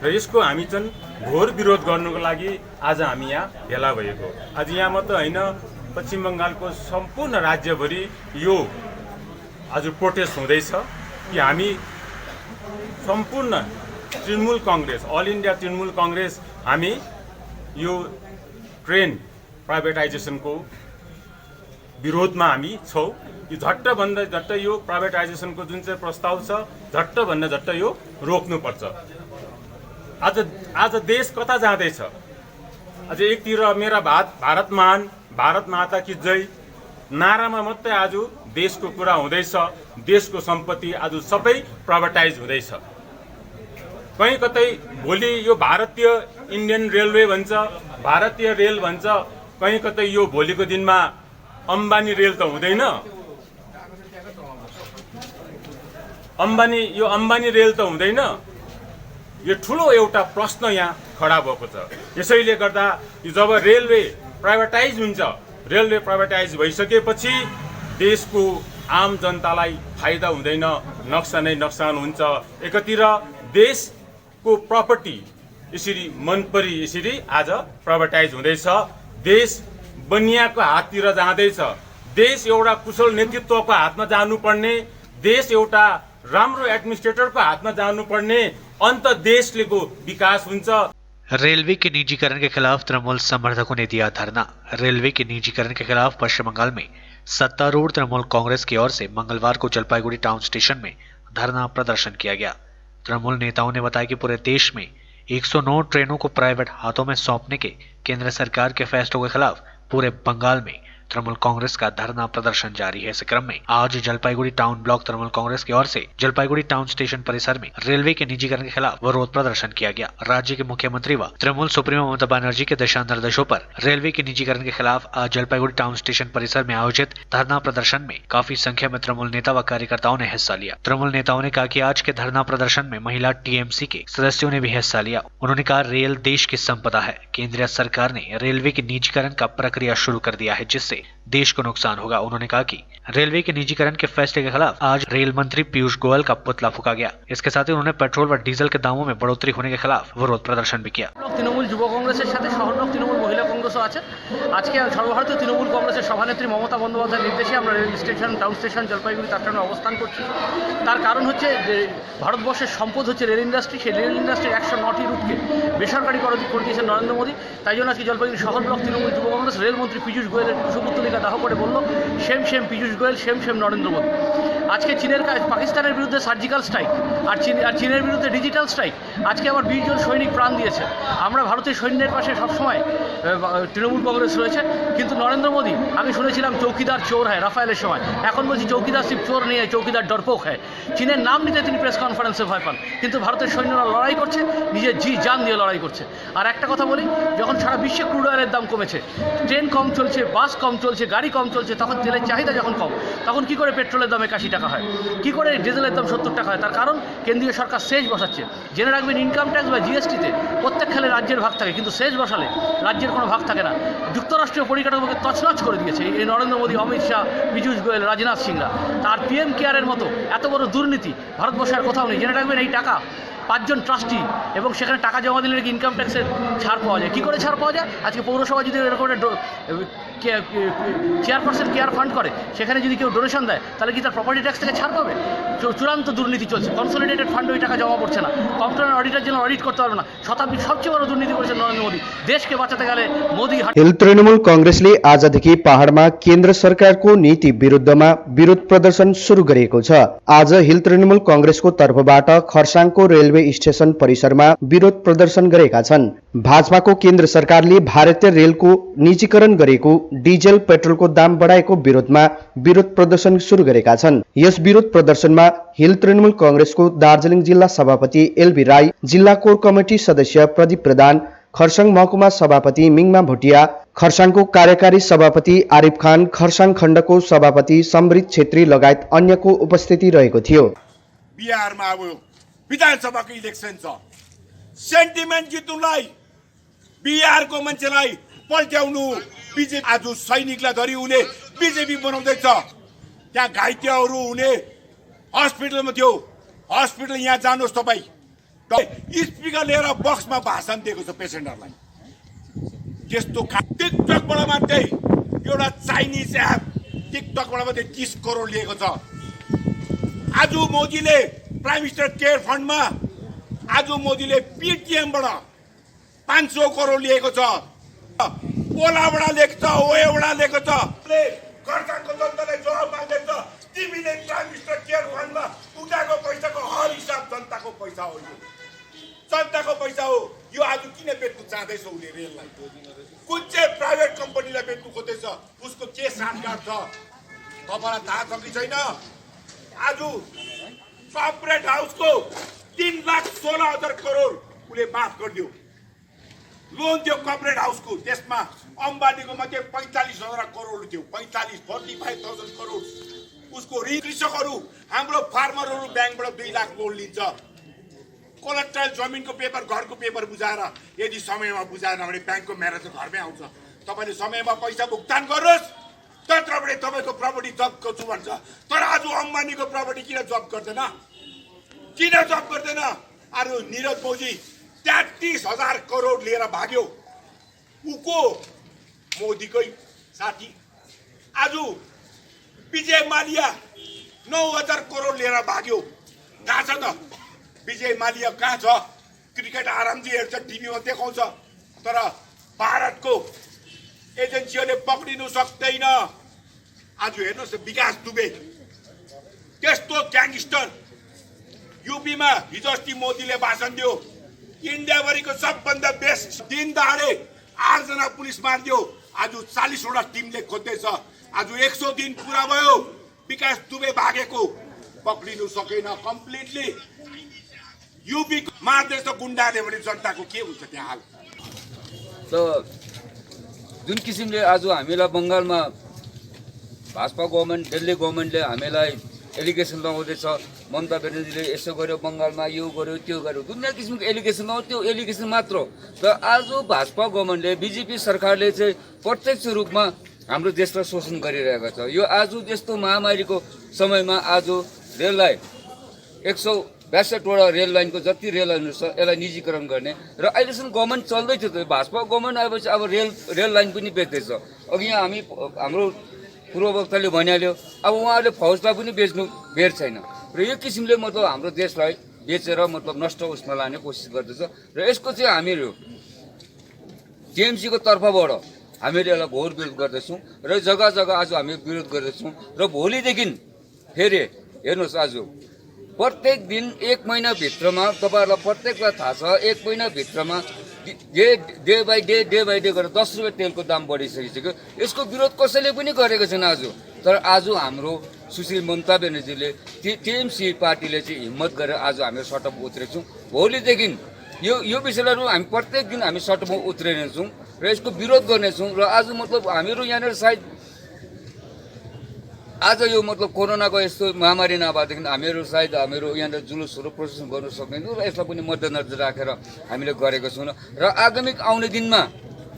र यसको हामी चाहिँ घोर विरोध गर्नुको लागि आज हामी यहाँ भेला भएको। आज यहाँ मात्र होइन, पश्चिम बङ्गालको सम्पूर्ण राज्यभरि यो आज प्रोटेस्ट हुँदैछ कि हामी सम्पूर्ण तृणमूल कांग्रेस, अल इन्डिया तृणमूल कांग्रेस हामी यो ट्रेन प्राइभेटाइजेसनको विरोधमा हामी छौँ। यो झट्टभन्दा झट्ट यो प्राइभेटाइजेसनको जुन चाहिँ प्रस्ताव छ झट्टभन्दा झट्ट यो रोक्नुपर्छ। आज देश कता जाँदैछ? आज एकतिर मेरा भारत महान, भारत माता की जय नारामा मात्रै आज देशको कुरा हुँदैछ, देशको सम्पत्ति आज सबै प्राइभेटाइज हुँदैछ। कहीँ कतै भोलि यो भारतीय इन्डियन रेलवे भन्छ, भारतीय रेल भन्छ, कहीँ कतै यो भोलिको दिनमा अम्बानी रेल त हुँदैन। अम्बानी रेल त हुँदैन। यो ठुलो एउटा प्रश्न यहाँ खडा भएको छ। यसैले गर्दा जब रेलवे प्राइभेटाइज हुन्छ, रेलवे प्राइभेटाइज भइसकेपछि देशको आम जनतालाई फाइदा हुँदैन, नोक्सानै नोक्सान हुन्छ। एकातिर देशको प्रपर्टी यसरी मनपरी यसरी आज प्राइभेटाइज हुँदैछ। देश बनियाको हाततिर जाँदैछ। देश एउटा कुशल नेतृत्वको हातमा जानुपर्ने, देश एउटा राम्रो एडमिनिस्ट्रेटरको हातमा जानुपर्ने, अन्त देशको विकास हुन्छ। रेलवे के निजीकरण के खिलाफ तृणमूल समर्थकों ने दिया धरना। रेलवे के निजीकरण के खिलाफ पश्चिम बंगाल में सत्तारूढ़ तृणमूल कांग्रेस की ओर से मंगलवार को जलपाईगुड़ी टाउन स्टेशन में धरना प्रदर्शन किया गया। तृणमूल नेताओं ने बताया कि पूरे देश में 109 ट्रेनों को प्राइवेट हाथों में सौंपने के केंद्र सरकार के फैसलों के खिलाफ पूरे बंगाल में तृणमूल कांग्रेस का धरना प्रदर्शन जारी है। इस क्रम में आज जलपाईगुड़ी टाउन ब्लॉक तृणमूल कांग्रेस की ओर से जलपाईगुड़ी टाउन स्टेशन परिसर में रेलवे के निजीकरण के खिलाफ विरोध प्रदर्शन किया गया। राज्य के मुख्यमंत्री व तृणमूल सुप्रीमो ममता बनर्जी के दिशा निर्देशों पर रेलवे के निजीकरण के खिलाफ आज जलपाईगुड़ी टाउन स्टेशन परिसर में आयोजित धरना प्रदर्शन में काफी संख्या में तृणमूल नेता व कार्यकर्ताओं ने हिस्सा लिया। तृणमूल नेताओं ने कहा कि आज के धरना प्रदर्शन में महिला टीएमसी के सदस्यों ने भी हिस्सा लिया। उन्होंने कहा रेल देश की संपदा है। केंद्रीय सरकार ने रेलवे के निजीकरण का प्रक्रिया शुरू कर दिया है, जिससे देश को नुकसान होगा। उन्होंने कहा कि रेलवे के निजीकरण के फैसले के खिलाफ आज रेल मंत्री पीयूष गोयल का पुतला फूका गया। इसके साथ ही उन्होंने पेट्रोल व डीजल के दामों में बढ़ोतरी होने के खिलाफ विरोध प्रदर्शन भी किया। তৃণমূল যুব কংগ্রেসের সাথে শহরব্লক তৃণমূল মহিলা কংগ্রেসও আছে। আজকে সর্বভারতীয় তৃণমূল কংগ্রেসের সভানেত্রী মমতা বন্দ্যোপাধ্যায়ের নির্দেশে আমরা rail station town station Jalpaiguri তার সামনে অবস্থান করছি। তার কারণ হচ্ছে যে ভারতবর্ষের সম্পদ হচ্ছে রেল ইন্ডাস্ট্রি। সেই রেল ইন্ডাস্ট্রির 109টি রুটকে বেসরকারি করে দিয়েছেন নরেন্দ্র মোদী। তাই জন্য আজকে জলপাইগুড়ি শহরব্লক তৃণমূল যুব কংগ্রেস রেলমন্ত্রী পীযূষ গোয়েলের কুশপুত্তলিকা দাহ করে বলল same same Piyush Goyal, same same Narendra Modi. আজকে চীনের পাকিস্তানের বিরুদ্ধে সার্জিক্যাল স্ট্রাইক আর চীনের বিরুদ্ধে ডিজিটাল স্ট্রাইক। আজকে আবার 20 জন সৈনিক প্রাণ দিয়েছে। আমরা ভারতের সৈন্যের পাশে সবসময় তৃণমূল কংগ্রেস রয়েছে। কিন্তু নরেন্দ্র মোদী, আমি শুনেছিলাম চৌকিদার চোর হয় রাফায়েলের সময়, এখন বলছি চৌকিদার সিফ চোর নেই, চৌকিদার ডরপোক হয়। চীনের নাম নিতে তিনি প্রেস কনফারেন্সে ভয় পান, কিন্তু ভারতের সৈন্যরা লড়াই করছে, নিজের জান দিয়ে লড়াই করছে। আর একটা কথা বলি, যখন সারা বিশ্বে ক্রুড অয়েলের দাম কমেছে, ট্রেন কম চলছে, বাস কম চলছে, গাড়ি কম চলছে, তখন তেলের চাহিদা যখন কম, তখন কি করে পেট্রোলের দাম 81 টাকা হয়, কি করে ডিজেলের দাম 70 টাকা হয়? তার কারণ কেন্দ্রীয় সরকার সেচ বসাচ্ছে। জেনে রাখবেন, ইনকাম ট্যাক্স বা জিএসটিতে প্রত্যেক খালে রাজ্যের ভাগ থাকে, কিন্তু সেচ বসালে রাজ্যের কোনো ভাগ থাকে না। যুক্তরাষ্ট্রীয় পরিকাঠামোকে তছনছ করে দিয়েছে এই নরেন্দ্র মোদী, অমিত শাহ, পীযূষ গোয়েল, রাজনাথ সিংরা। তার পিএম কেয়ারের মতো এত বড় দুর্নীতি ভারতবর্ষে আর কোথাও নেই। জেনে রাখবেন, এই টাকা 5 জন ট্রাস্টি এবং সেখানে টাকা জমা দিলে নাকি ইনকাম ট্যাক্সের ছাড় পাওয়া যায়। কী করে ছাড় পাওয়া যায়? আজকে পৌরসভা যদি এরকম চেয়ারপারসন কেয়ার ফান্ড করে, সেখানে যদি কেউ ডোনেশন দেয়, তাহলে কি তার প্রপার্টি ট্যাক্স থেকে ছাড় পাবে? চূড়ান্ত দুর্নীতি চলছে। কনসলিডেটেড ফান্ডে ওই টাকা জমা পড়ছে না। কম্পিউটার অডিটার জন্য অডিট করতে পারবে না। শতাব্দীর সবচেয়ে বড় দুর্নীতি করেছেন নরেন্দ্র মোদী। देशকে বাঁচাতে গেলে मोदी हिल तृणमूल कांग्रेसले आजदेखि पहाडमा केन्द्र सरकारको नीति विरुद्धमा विरोध प्रदर्शन सुरु गरेको छ। आज हिल तृणमूल कांग्रेसको तर्फबाट खरसाङको रेलवे स्टेशन परिसरमा विरोध प्रदर्शन गरेका छन्। भाजपाको केन्द्र सरकारले भारतीय रेलको निजीकरण गरेको, डिजेल पेट्रोलको दाम बढाएको विरोधमा विरोध प्रदर्शन सुरु गरेका छन्। यस विरोध प्रदर्शनमा हिल तृणमूल कांग्रेसको दार्जिलिङ जिल्ला सभापति एलबी राई, जिल्ला कोर कमिटी सदस्य प्रदीप प्रधान, खरसाङ महकुमा सभापति मिङमा भोटिया, खरसाङको कार्यकारी सभापति आरिफ खान, खरसाङ खण्डको सभापति समृद्ध छेत्री लगायत अन्यको उपस्थिति रहेको थियो। बिहारमा अब विधानसभाको इलेक्सन छ, सेन्टिमेन्ट जित्नुलाई बिहारको मान्छेलाई पल्ट्याउनु बीजेपी। आज सैनिकलाई धरि उले बीजेपी बनाउँदैछ। त्यहाँ घाइतेहरू हुने हस्पिटलमा थियो। हस्पिटल यहाँ जानुहोस् तपाईँ, स्पिकर लिएर बक्समा भाषण दिएको छ पेसेन्टरलाई। त्यस्तो टिकटकबाट मात्रै एउटा चाइनिज एप टिकटकबाट मात्रै 30 करोड लिएको छ। आज मोदीले प्राइम मिनिस्टर केयर फन्डमा, आज मोदीले पेटिएमबाट 500 करोड लिएको छ। ओलाबाट लेख्छ, ओएबाट लेख्छ छ। खरसाङको जनतालाई जवाब माग्दैछ। तिमीले प्राइम मिनिस्टर केयर फन्डमा उठाएको पैसाको हर हिसाब जनताको पैसा हो। यो जनताको पैसा हो। यो आज किन बेच्नु चाहँदैछ उसले रेललाई? कुन चाहिँ प्राइभेट कम्पनीलाई बेच्नु खोज्दैछ? उसको के साथगार छ तपाईँलाई थाहा छ कि छैन? आज कर्पोरेट हाउसको 3,16,000 करोड उसले माफ गरिदियो, लोन दियो कर्पोरेट हाउसको। त्यसमा अम्बानीको मात्रै 45,000 करोड थियो। 45,000 करोड उसको कृषकहरू, हाम्रो फार्मरहरू ब्याङ्कबाट 2 लाख लोन लिन्छ। कोलेट्रल जमिनको पेपर, घरको पेपर बुझाएर, यदि समयमा बुझाएन भने ब्याङ्कको म्यानेजर घरमै आउँछ। तपाईँले समयमा पैसा भुक्तान गर्नुहोस्, त्यत्रबाटै तपाईँको प्रपर्टी जब्त गर्छु भन्छ। तर आज अम्बानीको प्रपर्टी किन जब्त गर्दैन? किन जब्त गर्दैन? अरू निरज मोदी 33,000 करोड लिएर भाग्यो। उको मोदीकै साथी। आज विजय माल्या 9,000 करोड लिएर भाग्यो। कहाँ छ त विजय माल्या? कहाँ छ? क्रिकेट आरामजी हेर्छ, टिभीमा देखाउँछ। तर भारतको एजेन्सीहरूले पक्रिनु सक्दैन। आज हेर्नुहोस् विकास दुबे त्यस्तो ग्याङ्गस्टर यूपीमा हिजो अस्ति मोदीले भाषण दियो। इन्डियाभरिको सबभन्दा बेस्ट दिन दहाडे 8 जना पुलिस मारिदियो। आज 40वटा टिमले खोज्दैछ। आज 100 दिन पुरा भयो विकास दुबे भागेको, पक्रिनु सकेन कम्प्लिटली। यूपी मार्दैछ गुन्डाले भने जनताको के हुन्छ त्यहाँ हाल? त जुन किसिमले आज हामीलाई बङ्गालमा भाजपा गभर्मेन्ट, दिल्ली गभर्मेन्टले हामीलाई एलिगेसन लगाउँदैछ, ममता ब्यानर्जीले यसो गर्यो, बङ्गालमा यो गर्यो त्यो गर्यो, दुनियाँ किसिमको एलिगेसन लगाउँछ। त्यो एलिगेसन मात्र हो। तर आज भाजपा गभर्मेन्टले, बिजेपी सरकारले चाहिँ प्रत्यक्ष रूपमा हाम्रो देशलाई शोषण गरिरहेको छ। यो आज यस्तो महामारीको समयमा आज रेललाई 162वटा रेल लाइनको जति रेल लाइनहरू छ यसलाई निजीकरण गर्ने र अहिलेसम्म गभर्मेन्ट चल्दै थियो। त भाजपा गभर्मेन्ट आएपछि अब रेल लाइन पनि बेच्दैछ। अघि यहाँ हाम्रो पूर्व वक्ताले भनिहाल्यो, अब उहाँहरूले फौजलाई पनि बेच्नु बेर छैन। र यो किसिमले मतलब हाम्रो देशलाई बेचेर मतलब नष्ट उसमा लाने कोसिस गर्दैछ। र यसको चाहिँ हामीहरू टिएमसीको तर्फबाट हामीले यसलाई घोर विरोध गर्दैछौँ र जग्गा जग्गा आज हामी विरोध गर्दैछौँ। र भोलिदेखि फेरि हेर्नुहोस्, आज प्रत्येक दिन 1 महिनाभित्रमा तपाईँहरूलाई प्रत्येकलाई थाहा छ, 1 महिनाभित्रमा डे बाई डे गरेर 10 रुपियाँ तेलको दाम बढिसकिसक्यो। यसको विरोध कसैले पनि गरेको छैन आज। तर आज हाम्रो सुश्री ममता ब्यानर्जीले, टिएमसी पार्टीले चाहिँ हिम्मत गरेर आज हामी सडकमा उत्रेको छौँ। भोलिदेखि यो विषयलाई हामी प्रत्येक दिन हामी सडकमा उत्रिनेछौँ र यसको विरोध गर्नेछौँ। र आज मतलब हामीहरू यहाँनिर सायद आज यो मतलब कोरोनाको यस्तो महामारी नभएदेखि हामीहरू सायद हामीहरू यहाँनिर जुलुसहरू प्रोसेसन गर्न सक्दैनौँ र यसलाई पनि मध्यनजर राखेर हामीले गरेको छौँ। र आगामी आउने दिनमा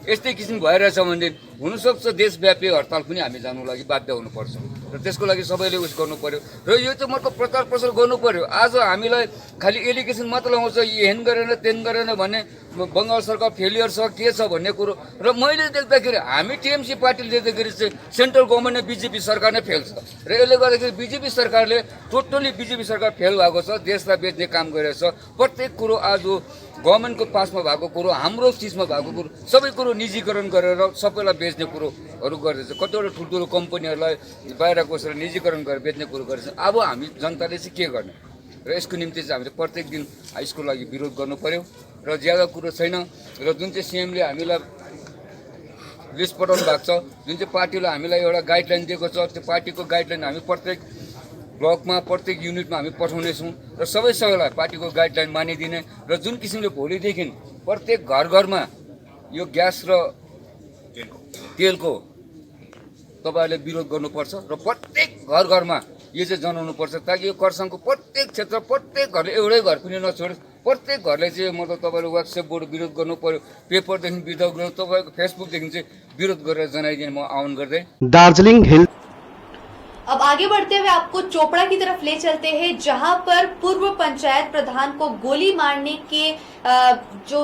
यस्तै किसिम भइरहेछ भने हुनसक्छ देशव्यापी हडताल पनि हामी जानु लागि बाध्य हुनुपर्छ र त्यसको लागि सबैले उस गर्नु पर्यो। र यो चाहिँ मतलब प्रचार प्रसार गर्नु पर्यो। आज हामीलाई खालि एलिगेसन मात्र लगाउँछ, हेन गरेन तेन गरेन भन्ने, बङ्गाल सरकार फेलियर छ के छ भन्ने कुरो। र मैले देख्दाखेरि हामी टिएमसी पार्टीले देख्दाखेरि चाहिँ सेन्ट्रल गभर्मेन्ट र बिजेपी सरकार नै फेल छ। र यसले गर्दाखेरि बिजेपी सरकारले टोटली बिजेपी सरकार फेल भएको छ, देशलाई बेच्ने काम गरिरहेको छ। प्रत्येक कुरो आज गभर्मेन्टको पासमा भएको कुरो, हाम्रो चिजमा भएको कुरो सबै कुरो निजीकरण गरेर सबैलाई बेच्ने कुरोहरू गर्दैछ। कतिवटा ठुल्ठुलो कम्पनीहरूलाई बाहिर कोसेर निजीकरण गरेर बेच्ने कुरो गर्दैछ। अब हामी जनताले चाहिँ के गर्ने? र यसको निम्ति चाहिँ हामीले प्रत्येक दिन यसको लागि विरोध गर्नु पर्यो। र ज्यादा कुरो छैन। र जुन चाहिँ सिएमले हामीलाई लिस्ट पठाउनु भएको छ, जुन चाहिँ पार्टीले हामीलाई एउटा गाइडलाइन दिएको छ, त्यो पार्टीको गाइडलाइन हामी प्रत्येक ब्लकमा, प्रत्येक युनिटमा हामी पठाउनेछौँ र सबैलाई पार्टीको गाइडलाइन मानिदिने। र जुन किसिमले भोलिदेखि प्रत्येक घरमा यो ग्यास र तेलको तपाईँहरूले विरोध गर्नुपर्छ र प्रत्येक घरमा यो चाहिँ जनाउनुपर्छ, ताकि यो खरसाङको प्रत्येक क्षेत्र, प्रत्येक घरले एउटै घर पनि नछोडोस्। प्रत्येक घरले चाहिँ मतलब तपाईँले व्हाट्सएपबाट विरोध गर्नु पर्यो, पेपरदेखि विरोध गर्नु, तपाईँको फेसबुकदेखि चाहिँ विरोध गरेर जनाइदिने म आह्वान गर्दै। दार्जिलिङ हेल्थ। अब आगे बढ़ते हुए आपको चोपड़ा की तरफ ले चलते हैं, जहां पर पूर्व पंचायत प्रधान को गोली मारने के जो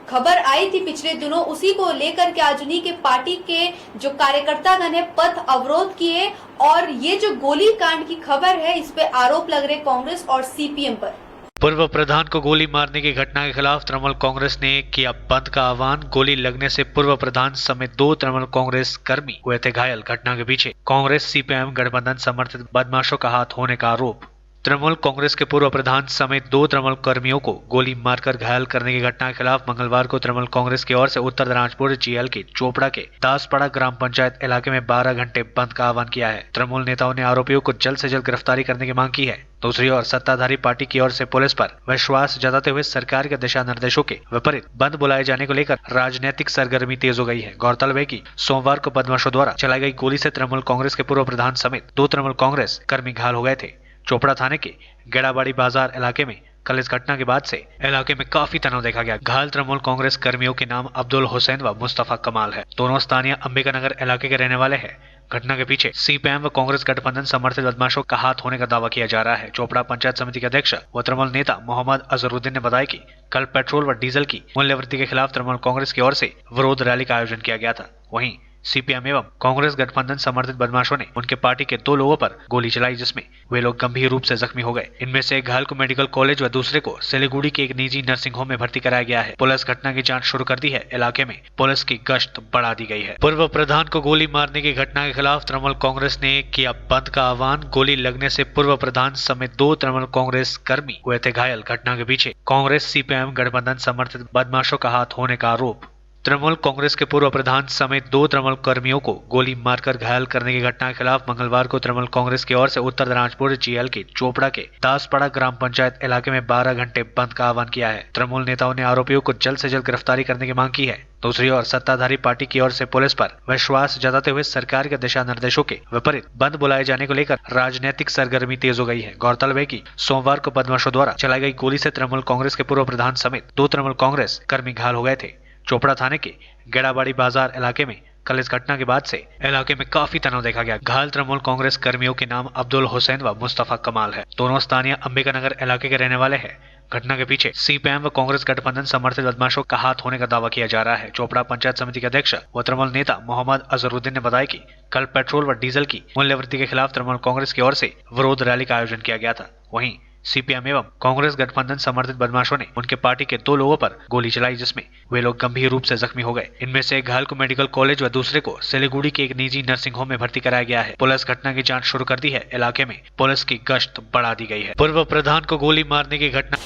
खबर आई थी पिछले दिनों, उसी को लेकर के आज उन्हीं के पार्टी के जो कार्यकर्तागण है पथ अवरोध किए। और ये जो गोली कांड की खबर है, इस पे आरोप लग रहे कांग्रेस और सीपीएम पर। पूर्व प्रधान को गोली मारने की घटना के खिलाफ तृणमूल कांग्रेस ने किया बंद का आह्वान। गोली लगने से पूर्व प्रधान समेत 2 तृणमूल कांग्रेस कर्मी हुए थे घायल। घटना के पीछे कांग्रेस सीपीएम गठबंधन समर्थित बदमाशों का हाथ होने का आरोप। तृणमूल कांग्रेस के पूर्व प्रधान समेत 2 तृणमूल कर्मियों को गोली मारकर घायल करने की घटना के खिलाफ मंगलवार को तृणमूल कांग्रेस की ओर से उत्तर दिनाजपुर जेएल के चोपड़ा के दासपाड़ा ग्राम पंचायत इलाके में 12 घंटे बंद का आह्वान किया है। तृणमूल नेताओं ने आरोपियों को जल्द से जल्द गिरफ्तारी करने की मांग की है। दूसरी ओर सत्ताधारी पार्टी की ओर से पुलिस पर विश्वास जताते हुए सरकार के दिशा निर्देशों के विपरीत बंद बुलाए जाने को लेकर राजनीतिक सरगर्मी तेज हो गई है। गौरतलब है कि सोमवार को बदमाशों द्वारा चलाई गई गोली से तृणमूल कांग्रेस के पूर्व प्रधान समेत 2 तृणमूल कांग्रेस कर्मी घायल हो गए थे। चोपड़ा थाने के गेड़ाबाड़ी बाजार इलाके में कल इस घटना के बाद से इलाके में काफी तनाव देखा गया। घायल तृणमूल कांग्रेस कर्मियों के नाम अब्दुल हुसैन व मुस्तफा कमाल है। दोनों स्थानीय अंबिकानगर इलाके के रहने वाले हैं। घटना के पीछे सीपीएम व कांग्रेस गठबंधन समर्थित बदमाशों का हाथ होने का दावा किया जा रहा है। चोपड़ा पंचायत समिति के अध्यक्ष व तृणमूल नेता मोहम्मद अजहरुद्दीन ने बताया कि कल पेट्रोल व डीजल की मूल्य वृद्धि के खिलाफ तृणमूल कांग्रेस की ओर से विरोध रैली का आयोजन किया गया था। वहीं सीपीएम एवं कांग्रेस गठबंधन समर्थित बदमाशों ने उनके पार्टी के 2 लोगों पर गोली चलाई, जिसमें वे लोग गंभीर रूप से जख्मी हो गए। इनमें से एक घायल को मेडिकल कॉलेज व दूसरे को सिलीगुड़ी के एक निजी नर्सिंग होम में भर्ती कराया गया है। पुलिस घटना की जांच शुरू कर दी है। इलाके में पुलिस की गश्त बढ़ा दी गई है। पूर्व प्रधान को गोली मारने की घटना के खिलाफ तृणमूल कांग्रेस ने किया बंद का आह्वान। गोली लगने से पूर्व प्रधान समेत 2 तृणमूल कांग्रेस कर्मी हुए थे घायल। घटना के पीछे कांग्रेस सीपीएम गठबंधन समर्थित बदमाशों का हाथ होने का आरोप। तृणमूल कांग्रेस के पूर्व प्रधान समेत 2 तृणमूल कर्मियों को गोली मारकर घायल करने की घटना के खिलाफ मंगलवार को तृणमूल कांग्रेस की ओर से उत्तर दिनाजपुर जेएल के चोपड़ा के दासपाड़ा ग्राम पंचायत इलाके में 12 घंटे बंद का आह्वान किया है। तृणमूल नेताओं ने आरोपियों को जल्द से जल्द गिरफ्तारी करने की मांग की है। दूसरी ओर सत्ताधारी पार्टी की ओर से पुलिस पर विश्वास जताते हुए सरकार के दिशा निर्देशों के विपरीत बंद बुलाए जाने को लेकर राजनीतिक सरगर्मी तेज हो गई है। गौरतलब है कि सोमवार को बदमाशों द्वारा चलाई गई गोली से तृणमूल कांग्रेस के पूर्व प्रधान समेत 2 तृणमूल कांग्रेस कर्मी घायल हो गए थे। चोपड़ा थाने के गेड़ाबाड़ी बाजार इलाके में कल इस घटना के बाद से इलाके में काफी तनाव देखा गया। घायल तृणमूल कांग्रेस कर्मियों के नाम अब्दुल हुसैन व मुस्तफा कमाल है। दोनों स्थानीय अंबिकानगर इलाके के रहने वाले हैं। घटना के पीछे सीपीएम व कांग्रेस गठबंधन समर्थित बदमाशों का हाथ होने का दावा किया जा रहा है। चोपड़ा पंचायत समिति के अध्यक्ष व तृणमूल नेता मोहम्मद अजहरुद्दीन ने बताया कि कल पेट्रोल व डीजल की मूल्य वृद्धि के खिलाफ तृणमूल कांग्रेस की ओर से विरोध रैली का आयोजन किया गया था। वहीं सीपीएम एवं कांग्रेस गठबंधन समर्थित बदमाशों ने उनके पार्टी के 2 लोगों पर गोली चलाई, जिसमें वे लोग गंभीर रूप से जख्मी हो गए। इनमें से एक घायल को मेडिकल कॉलेज व दूसरे को सिलीगुड़ी के एक निजी नर्सिंग होम में भर्ती कराया गया है। पुलिस घटना की जांच शुरू कर दी है। इलाके में पुलिस की गश्त बढ़ा दी गई है। पूर्व प्रधान को गोली मारने की घटना।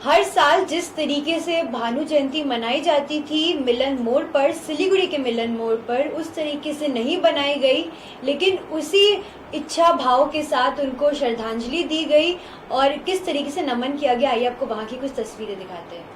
हर साल जिस तरीके से भानु जयंती मनाई जाती थी मिलन मोड़ पर, सिलीगुड़ी के मिलन मोड़ पर, उस तरीके से नहीं बनाई गई, लेकिन उसी इच्छा भाव के साथ उनको श्रद्धांजलि दी गई और किस तरीके से नमन किया गया। आइए आपको वहां की कुछ तस्वीरें दिखाते हैं।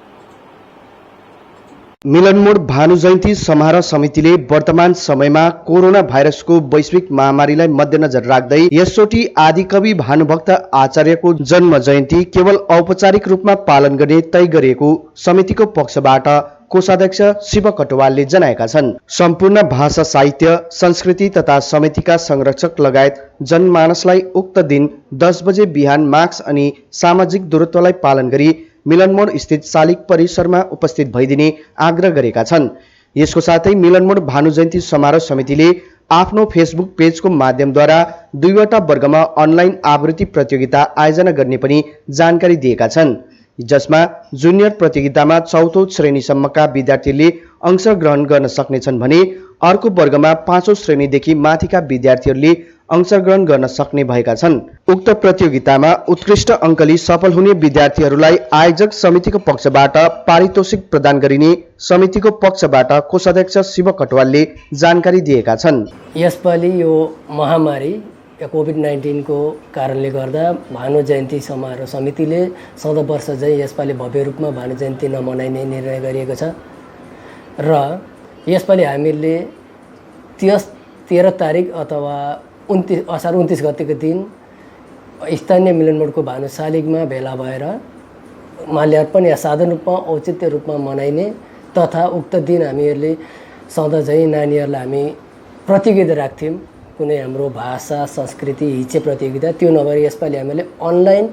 मिलनमोड भानु जयन्ती समारोह समितिले वर्तमान समयमा कोरोना भाइरसको वैश्विक महामारीलाई मध्यनजर राख्दै यसचोटि आदिकवि भानुभक्त आचार्यको जन्म जयन्ती केवल औपचारिक रूपमा पालन गर्ने तय गरिएको समितिको पक्षबाट कोषाध्यक्ष शिव कटवालले जनाएका छन्। सम्पूर्ण भाषा साहित्य संस्कृति तथा समितिका संरक्षक लगायत जनमानसलाई उक्त दिन 10 बजे बिहान मास्क अनि सामाजिक दूरत्वलाई पालन गरी मिलनमोड स्थित शालिग परिसरमा उपस्थित भइदिने आग्रह गरेका छन्। यसको साथै मिलनमोड भानु जयन्ती समारोह समितिले आफ्नो फेसबुक पेजको माध्यमद्वारा 2वटा वर्गमा अनलाइन आवृत्ति प्रतियोगिता आयोजना गर्ने पनि जानकारी दिएका छन्, जसमा जुनियर प्रतियोगितामा 4औं श्रेणीसम्मका विद्यार्थीले अंशग्रहण गर्न सक्नेछन् भने अर्को वर्गमा 5औं श्रेणीदेखि माथिका विद्यार्थीहरूले अंशग्रहण गर्न सक्ने भएका छन्। उक्त प्रतियोगितामा उत्कृष्ट अङ्कले सफल हुने विद्यार्थीहरूलाई आयोजक समितिको पक्षबाट पारितोषिक प्रदान गरिने समितिको पक्षबाट कोषाध्यक्ष शिव कटवालले जानकारी दिएका छन्। यसपालि यो महामारी कोभिड-19 को कारणले गर्दा भानु जयन्ती समारोह समितिले सधैँ वर्ष चाहिँ यसपालि भव्य रूपमा भानु जयन्ती नमनाइने निर्णय गरिएको छ र यसपालि हामीले 13 तारिक अथवा 29 असार 29 गतेको दिन स्थानीय मिलनमोडको भानु शालिगमा भेला भएर माल्यार्पण या साधारण रूपमा औचित्य रूपमा मनाइने तथा उक्त दिन हामीहरूले सधैँ चाहिँ नानीहरूलाई हामी प्रतियोगिता राख्थ्यौँ, कुनै हाम्रो भाषा संस्कृति हिज्जे प्रतियोगिता, त्यो नगरी यसपालि हामीले अनलाइन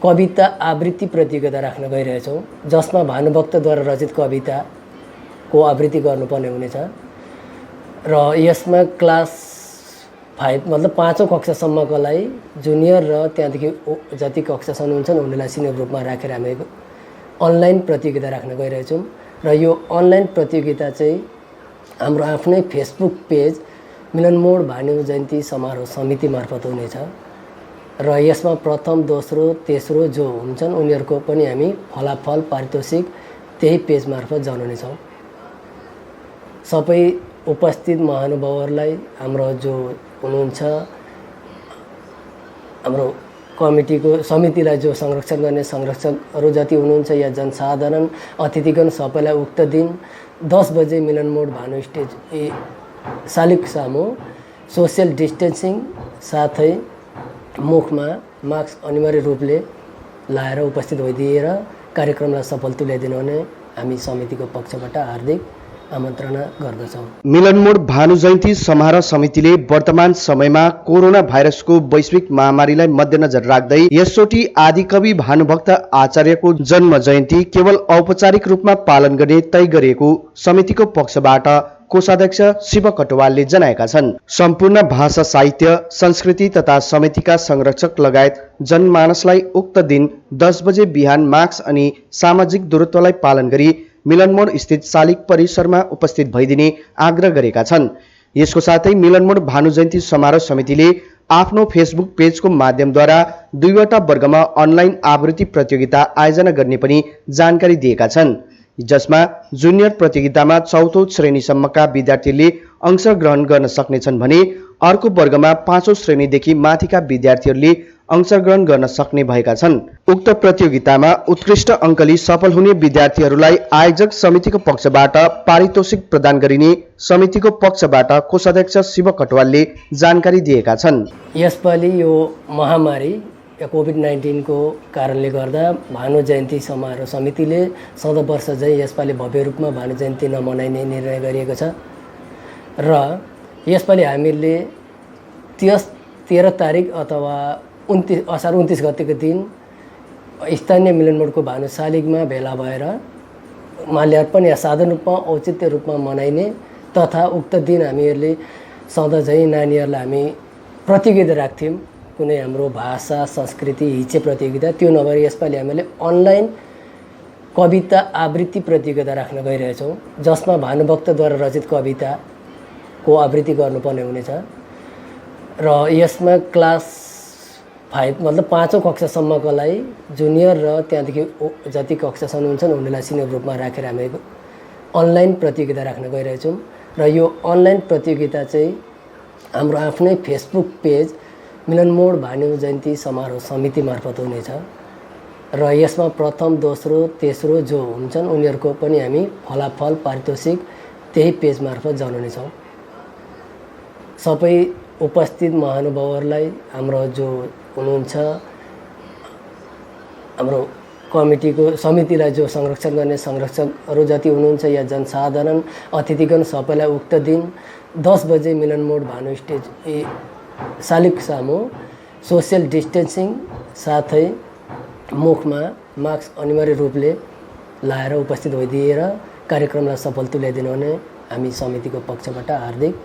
कविता आवृत्ति प्रतियोगिता राख्न गइरहेछौँ, जसमा भानुभक्तद्वारा रचित कविताको आवृत्ति गर्नुपर्ने हुनेछ र यसमा क्लास 5 मतलब 5औं कक्षासम्मकोलाई जुनियर र त्यहाँदेखि जति कक्षा हुन्छन् उनीहरूलाई सिनियर ग्रुपमा राखेर हामी अनलाइन प्रतियोगिता राख्न गइरहेछौँ र यो अनलाइन प्रतियोगिता चाहिँ हाम्रो आफ्नै फेसबुक पेज मिलनमोड भानु जयन्ती समारोह समिति मार्फत हुनेछ र यसमा प्रथम दोस्रो तेस्रो जो हुन्छन् उनीहरूको पनि हामी फलाफल पारितोषिक त्यही पेज मार्फत जनाउनेछौँ। सबै उपस्थित महानुभावहरूलाई हाम्रो जो हुनुहुन्छ हाम्रो कमिटीको समितिलाई जो संरक्षण गर्ने संरक्षकहरू जति हुनुहुन्छ या जनसाधारण अतिथिगण सबैलाई उक्त दिन 10 बजे मिलनमोड भानु स्टेज शालिग सामु सोसियल डिस्टेन्सिङ साथै मुखमा मास्क अनिवार्य रूपले लाएर उपस्थित भइदिएर कार्यक्रमलाई सफल तुल्याइदिनु हुने हामी समितिको पक्षबाट हार्दिक आमन्त्रणा गर्दछौँ। मिलनमोड भानु जयन्ती समारोह समितिले वर्तमान समयमा कोरोना भाइरसको वैश्विक महामारीलाई मध्यनजर राख्दै यसोटी आदिकवि भानुभक्त आचार्यको जन्म जयन्ती केवल औपचारिक रूपमा पालन गर्ने तय गरिएको समितिको पक्षबाट कोषाध्यक्ष शिव कटवालले जनाएका छन्। सम्पूर्ण भाषा साहित्य संस्कृति तथा समितिका संरक्षक लगायत जनमानसलाई उक्त दिन 10 बजे बिहान मास्क अनि सामाजिक दूरत्वलाई पालन गरी मिलनमोड स्थित शालिग परिसरमा उपस्थित भइदिने आग्रह गरेका छन्। यसको साथै मिलनमोड भानु जयन्ती समारोह समितिले आफ्नो फेसबुक पेजको माध्यमद्वारा 2वटा वर्गमा अनलाइन आवृत्ति प्रतियोगिता आयोजना गर्ने पनि जानकारी दिएका छन्, जसमा जुनियर प्रतियोगितामा 4औं श्रेणीसम्मका विद्यार्थीले अंशग्रहण गर्न सक्नेछन् भने अर्को वर्गमा 5औं श्रेणीदेखि माथिका विद्यार्थीहरूले अंशग्रहण गर्न सक्ने भएका छन्। उक्त प्रतियोगितामा उत्कृष्ट अङ्कले सफल हुने विद्यार्थीहरूलाई आयोजक समितिको पक्षबाट पारितोषिक प्रदान गरिने समितिको पक्षबाट कोषाध्यक्ष शिव कटवालले जानकारी दिएका छन्। यसपालि यो महामारी या कोभिड-19 को कारणले गर्दा भानु जयन्ती समारोह समितिले सधैँ वर्ष चाहिँ यसपालि भव्य रूपमा भानु जयन्ती नमनाइने निर्णय गरिएको छ र यसपालि हामीले 13 तारिक अथवा 29 असार 29 गतेको दिन स्थानीय मिलनमोडको भानु शालिगमा भेला भएर माल्यार्पण या साधारण रूपमा औचित्य रूपमा मनाइने तथा उक्त दिन हामीहरूले सधैँ चाहिँ नानीहरूलाई हामी प्रतियोगिता राख्थ्यौँ, कुनै हाम्रो भाषा संस्कृति हिज्जे प्रतियोगिता, त्यो नभएर यसपालि हामीले अनलाइन कविता आवृत्ति प्रतियोगिता राख्न गइरहेछौँ, जसमा भानुभक्तद्वारा रचित कविताको आवृत्ति गर्नुपर्ने हुनेछ र यसमा क्लास 5 मतलब 5औं कक्षासम्मकोलाई जुनियर र त्यहाँदेखि जति कक्षा हुन्छन् उनीहरूलाई सिनियर ग्रुपमा राखेर हामी अनलाइन प्रतियोगिता राख्न गइरहेछौँ र यो अनलाइन प्रतियोगिता चाहिँ हाम्रो आफ्नै फेसबुक पेज मिलनमोड भानु जयन्ती समारोह समिति मार्फत हुनेछ र यसमा प्रथम दोस्रो तेस्रो जो हुन्छन् उनीहरूको पनि हामी फलाफल पारितोषिक त्यही पेज मार्फत जनाउनेछौँ। सबै उपस्थित महानुभावहरूलाई हाम्रो जो हुनुहुन्छ हाम्रो कमिटीको समितिलाई जो संरक्षण गर्ने संरक्षकहरू जति हुनुहुन्छ या जनसाधारण अतिथिगण सबैलाई उक्त दिन 10 बजे मिलनमोड भानु स्टेज शालिग सामु सोसियल डिस्टेन्सिङ साथै मुखमा मास्क अनिवार्य रूपले लाएर उपस्थित भइदिएर कार्यक्रमलाई सफल तुल्याइदिनु हुने हामी समितिको पक्षबाट हार्दिक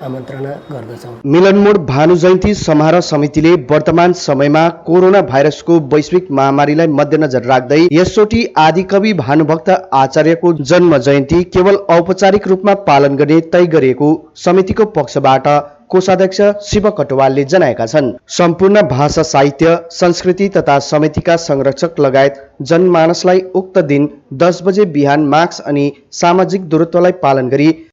आमन्त्रणा गर्दछौँ। मिलनमोड भानु जयन्ती समारोह समितिले वर्तमान समयमा कोरोना भाइरसको वैश्विक महामारीलाई मध्यनजर राख्दै यसोटी आदिकवि भानुभक्त आचार्यको जन्म जयन्ती केवल औपचारिक रूपमा पालन गर्ने तय गरिएको समितिको पक्षबाट कोषाध्यक्ष शिव कटवालले जनाएका छन्। सम्पूर्ण भाषा साहित्य संस्कृति तथा समितिका संरक्षक लगायत जनमानसलाई उक्त दिन 10 बजे बिहान मास्क अनि सामाजिक दूरत्वलाई पालन गरी